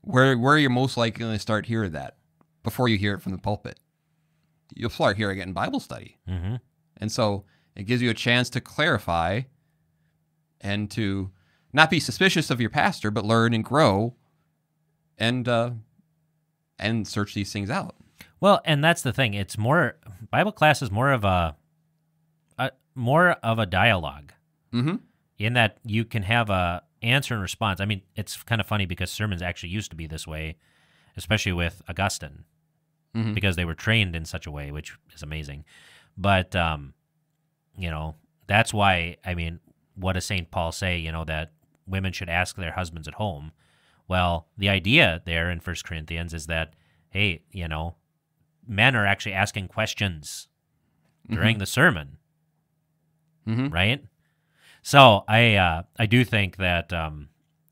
Speaker 1: Where you're most likely going to start hearing that before you hear it from the pulpit. You'll start hearing it in Bible study.
Speaker 2: Mm-hmm.
Speaker 1: And so it gives you a chance to clarify and to not be suspicious of your pastor, but learn and grow and search these things out.
Speaker 2: Well, and that's the thing. It's more Bible class is more of a dialogue.
Speaker 1: Mm-hmm.
Speaker 2: In that you can have a answer and response. I mean, it's kind of funny because sermons actually used to be this way, especially with Augustine,
Speaker 1: Mm-hmm.
Speaker 2: because they were trained in such a way, which is amazing. But, that's why, I mean, what does St. Paul say, that women should ask their husbands at home? Well, the idea there in 1 Corinthians is that, hey, men are actually asking questions during the sermon, right? So I do think that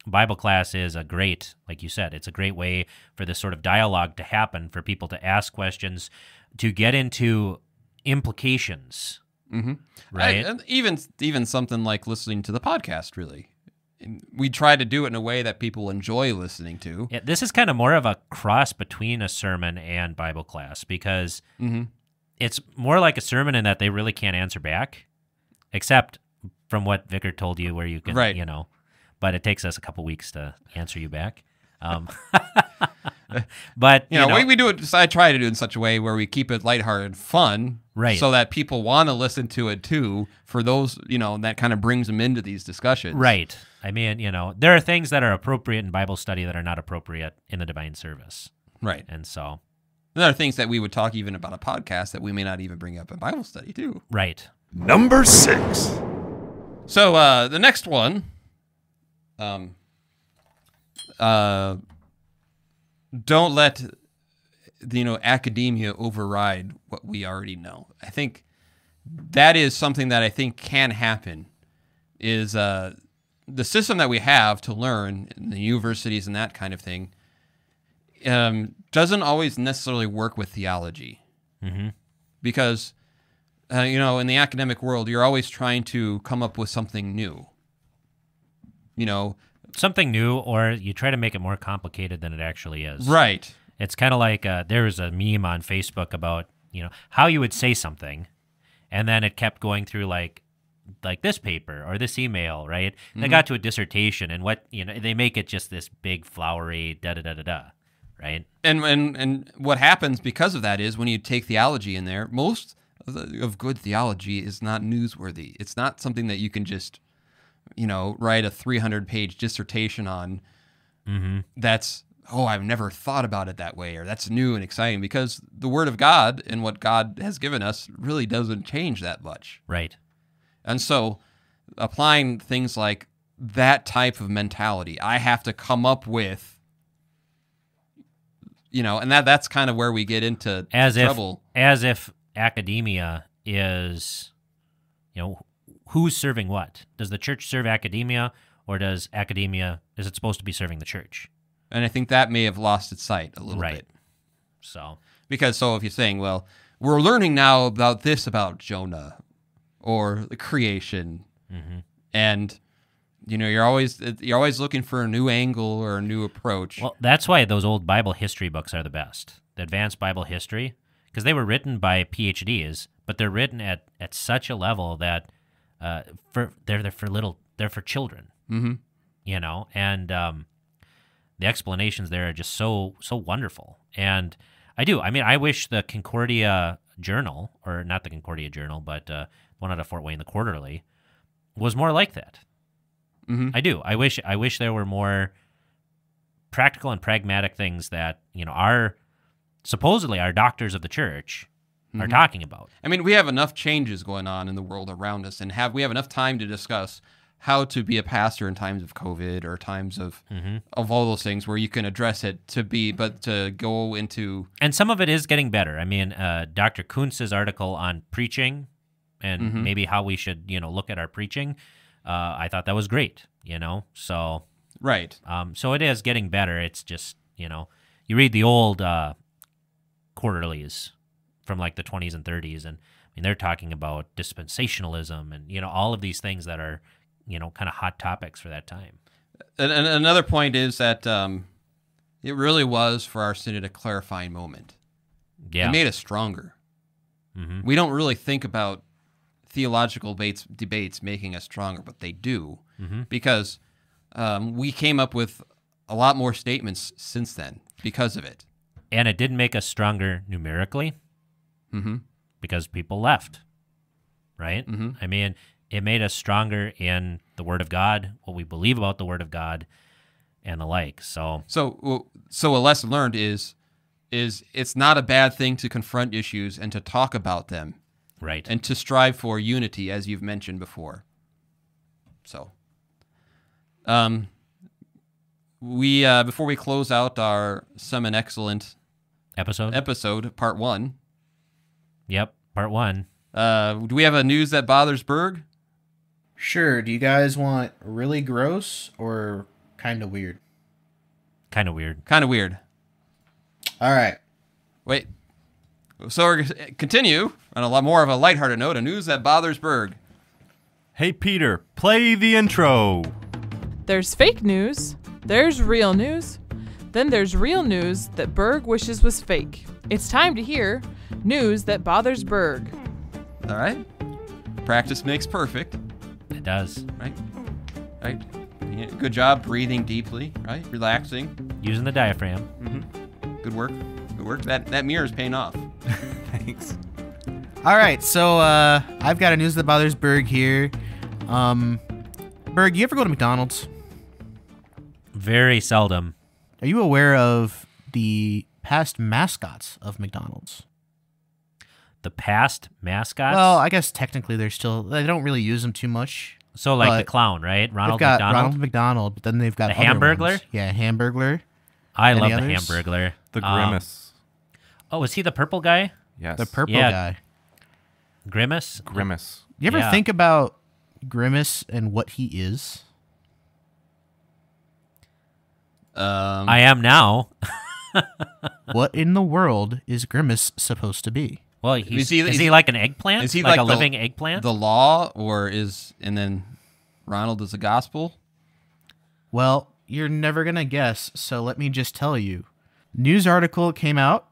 Speaker 2: Bible class is a great, like you said, it's a great way for this sort of dialogue to happen, for people to ask questions, to get into implications, right?
Speaker 1: And even something like listening to the podcast, really. We try to do it in a way that people enjoy listening to.
Speaker 2: Yeah, this is kind of more of a cross between a sermon and Bible class, because it's more like a sermon in that they really can't answer back, except from what Vicar told you, where you can,
Speaker 1: Right.
Speaker 2: But it takes us a couple weeks to answer you back. But
Speaker 1: we do it. I try to do it in such a way where we keep it lighthearted and fun,
Speaker 2: right?
Speaker 1: So that people want to listen to it too. For those, that kind of brings them into these discussions,
Speaker 2: right? I mean, there are things that are appropriate in Bible study that are not appropriate in the divine service,
Speaker 1: right?
Speaker 2: And so
Speaker 1: there are things that we would talk even about a podcast that we may not even bring up in Bible study too,
Speaker 2: right?
Speaker 3: Number 6.
Speaker 1: So the next one, don't let academia override what we already know. I think that is something that I think can happen. Is the system that we have to learn in the universities and that kind of thing doesn't always necessarily work with theology, because in the academic world, you're always trying to come up with something new.
Speaker 2: Something new, or you try to make it more complicated than it actually is.
Speaker 1: Right.
Speaker 2: It's kind of like there was a meme on Facebook about how you would say something, and then it kept going through like this paper or this email, right? And they got to a dissertation, and what they make it just this big flowery da da da da da, right?
Speaker 1: And what happens because of that is when you take theology in there, most of good theology is not newsworthy. It's not something that you can just write a 300-page dissertation on. That's, I've never thought about it that way, or that's new and exciting, because the Word of God and what God has given us really doesn't change that much.
Speaker 2: Right.
Speaker 1: And so applying things like that type of mentality, I have to come up with, and that's kind of where we get into trouble.
Speaker 2: As if academia is, who's serving what? Does the church serve academia, or is it supposed to be serving the church?
Speaker 1: And I think that may have lost its sight a little bit.
Speaker 2: So
Speaker 1: if you're saying, well, we're learning now about this about Jonah or the creation, and you're always looking for a new angle or a new approach.
Speaker 2: Well, that's why those old Bible history books are the best. The advanced Bible history, because they were written by PhDs, but they're written at such a level that they're for children, and the explanations there are just so wonderful. And I wish the Concordia Journal, or not the Concordia Journal, but one out of Fort Wayne, the Quarterly, was more like that.
Speaker 1: Mm-hmm.
Speaker 2: I do. I wish there were more practical and pragmatic things that our supposedly our doctors of the church are talking about.
Speaker 1: I mean, we have enough changes going on in the world around us, and we have enough time to discuss how to be a pastor in times of COVID or times of all those things where you can address it but to go into.
Speaker 2: And some of it is getting better. I mean, Dr. Kuntz's article on preaching and maybe how we should, look at our preaching, I thought that was great, so.
Speaker 1: Right.
Speaker 2: So it is getting better. It's just, you read the old quarterlies from like the 20s and 30s, and I mean, they're talking about dispensationalism and, all of these things that are, kind of hot topics for that time.
Speaker 1: And another point is that it really was for our synod a clarifying moment.
Speaker 2: Yeah.
Speaker 1: It made us stronger.
Speaker 2: Mm-hmm.
Speaker 1: We don't really think about theological debates making us stronger, but they do, because we came up with a lot more statements since then because of it.
Speaker 2: And it didn't make us stronger numerically because people left, right? I mean, it made us stronger in the Word of God, what we believe about the Word of God, and the like. So
Speaker 1: a lesson learned is it's not a bad thing to confront issues and to talk about them,
Speaker 2: right?
Speaker 1: And to strive for unity, as you've mentioned before. So, we before we close out our Seminexcellent episode, part 1.
Speaker 2: Yep, part 1.
Speaker 1: Do we have a news that bothers Berg?
Speaker 5: Sure. Do you guys want really gross or kind of weird?
Speaker 2: Kind of weird.
Speaker 1: Kind of weird.
Speaker 5: All right.
Speaker 1: Wait. So we're gonna continue on a lot more of a lighthearted note. A news that bothers Berg.
Speaker 4: Hey, Peter, play the intro.
Speaker 6: There's fake news. There's real news. Then there's real news that Berg wishes was fake. It's time to hear news that bothers Berg.
Speaker 1: All right. Practice makes perfect.
Speaker 2: It does.
Speaker 1: Right. Yeah, good job breathing deeply, right? Relaxing.
Speaker 2: Using the diaphragm.
Speaker 1: Good work. That mirror is paying off.
Speaker 4: Thanks.
Speaker 5: All right. So I've got a news that bothers Berg here. Berg, you ever go to McDonald's?
Speaker 2: Very seldom.
Speaker 5: Are you aware of the past mascots of McDonald's?
Speaker 2: The past mascots?
Speaker 5: Well, I guess technically they don't really use them too much.
Speaker 2: So like the clown, right? Ronald
Speaker 5: they've got
Speaker 2: McDonald?
Speaker 5: Ronald McDonald, but then they've got
Speaker 2: The
Speaker 5: other
Speaker 2: Hamburglar?
Speaker 5: ones. Yeah, Hamburglar.
Speaker 2: I
Speaker 5: Any
Speaker 2: love
Speaker 5: others?
Speaker 2: the Hamburglar.
Speaker 4: The Grimace.
Speaker 2: Oh, is he the purple guy?
Speaker 4: Yes.
Speaker 5: The purple
Speaker 2: Yeah.
Speaker 5: guy.
Speaker 2: Grimace?
Speaker 4: Grimace.
Speaker 5: You ever
Speaker 2: Yeah.
Speaker 5: think about Grimace and what he is?
Speaker 2: I am now.
Speaker 5: What in the world is Grimace supposed to be?
Speaker 2: Well, is he like an eggplant?
Speaker 1: Is he
Speaker 2: like
Speaker 1: like
Speaker 2: a living eggplant?
Speaker 1: The law, and then Ronald is the gospel?
Speaker 5: Well, you're never going to guess, so let me just tell you. News article came out,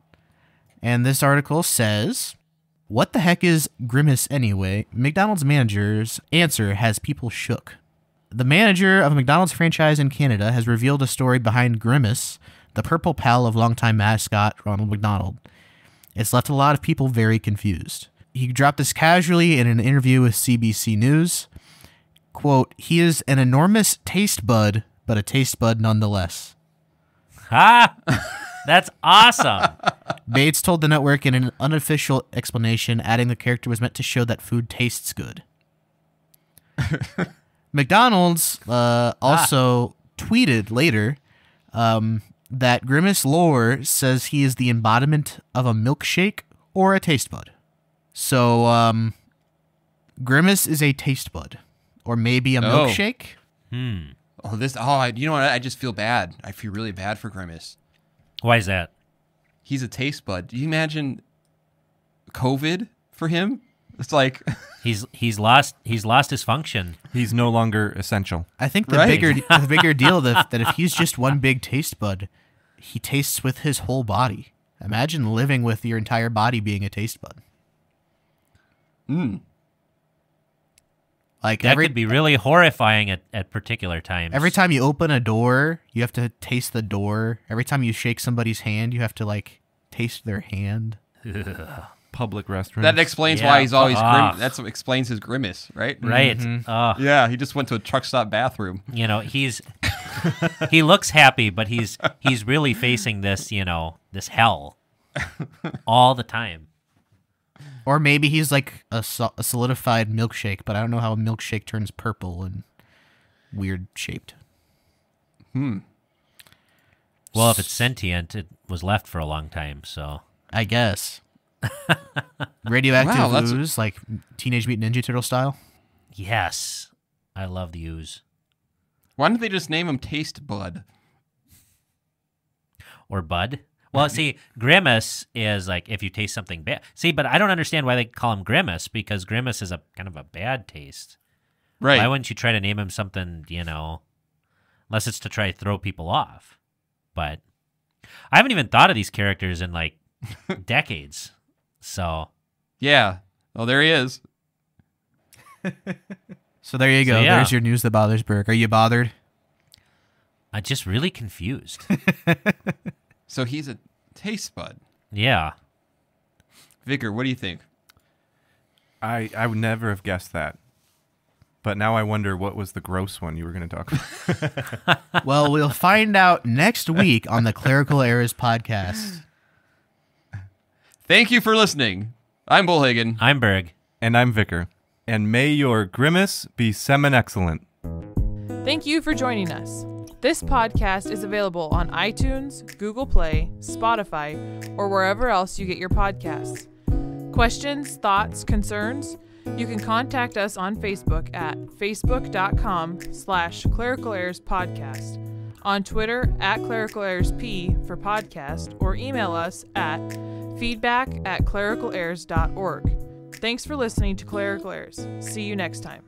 Speaker 5: and this article says, "What the heck is Grimace anyway? McDonald's manager's answer has people shook." The manager of a McDonald's franchise in Canada has revealed a story behind Grimace, the purple pal of longtime mascot Ronald McDonald. It's left a lot of people very confused. He dropped this casually in an interview with CBC News. Quote, "He is an enormous taste bud, but a taste bud nonetheless."
Speaker 2: Ha! That's awesome.
Speaker 5: Bates told the network in an unofficial explanation, adding the character was meant to show that food tastes good. McDonald's also tweeted later that Grimace lore says he is the embodiment of a milkshake or a taste bud. So Grimace is a taste bud, or maybe a milkshake.
Speaker 1: You know what? I just feel bad. I feel really bad for Grimace.
Speaker 2: Why is that?
Speaker 1: He's a taste bud. Do you imagine COVID for him? It's like
Speaker 2: he's lost his function.
Speaker 4: He's no longer essential.
Speaker 5: I think the
Speaker 1: Right.
Speaker 5: bigger deal that if he's just one big taste bud, he tastes with his whole body. Imagine living with your entire body being a taste bud. Like
Speaker 2: That could be really horrifying at particular times.
Speaker 5: every time you open a door, you have to taste the door. Every time you shake somebody's hand, you have to like taste their hand.
Speaker 4: public restrooms.
Speaker 1: That explains
Speaker 2: Yeah.
Speaker 1: why he's always
Speaker 2: Ah.
Speaker 1: that's what explains his grimace, right?
Speaker 2: Right.
Speaker 1: Yeah, he just went to a truck stop bathroom.
Speaker 2: You know, he looks happy, but he's really facing this, this hell all the time.
Speaker 5: Or maybe he's like a solidified milkshake, but I don't know how a milkshake turns purple and weird shaped.
Speaker 2: Well, if it's sentient, it was left for a long time, so.
Speaker 5: I guess. Radioactive
Speaker 1: Wow, that's-
Speaker 5: ooze, like Teenage Mutant Ninja Turtle style.
Speaker 2: Yes. I love the ooze.
Speaker 1: Why don't they just name him Taste Bud?
Speaker 2: Or Bud. Well, see, Grimace is like if you taste something bad. See, but I don't understand why they call him Grimace, because Grimace is a kind of a bad taste.
Speaker 1: Right.
Speaker 2: Why wouldn't you try to name him something, unless it's to try to throw people off? But I haven't even thought of these characters in like decades. So
Speaker 1: Yeah. Oh, there he is.
Speaker 5: So there you go.
Speaker 2: So, yeah.
Speaker 5: There's your news that bothers Burke. Are you bothered?
Speaker 2: I'm just really confused.
Speaker 1: So he's a taste bud.
Speaker 2: Yeah.
Speaker 1: Vicar, what do you think?
Speaker 4: I would never have guessed that. But now I wonder what was the gross one you were going to talk about.
Speaker 5: Well, we'll find out next week on the Clerical Errors podcast.
Speaker 1: Thank you for listening. I'm Bullhagen.
Speaker 2: I'm Berg.
Speaker 4: And I'm Vicar. And may your grimace be Seminexcellent.
Speaker 6: Thank you for joining us. This podcast is available on iTunes, Google Play, Spotify, or wherever else you get your podcasts. Questions, thoughts, concerns? You can contact us on Facebook at facebook.com/Clerical Errors Podcast, on Twitter at Clerical Errors P for podcast, or email us at feedback@clericalerrors.org. Thanks for listening to Clerical Errors. See you next time.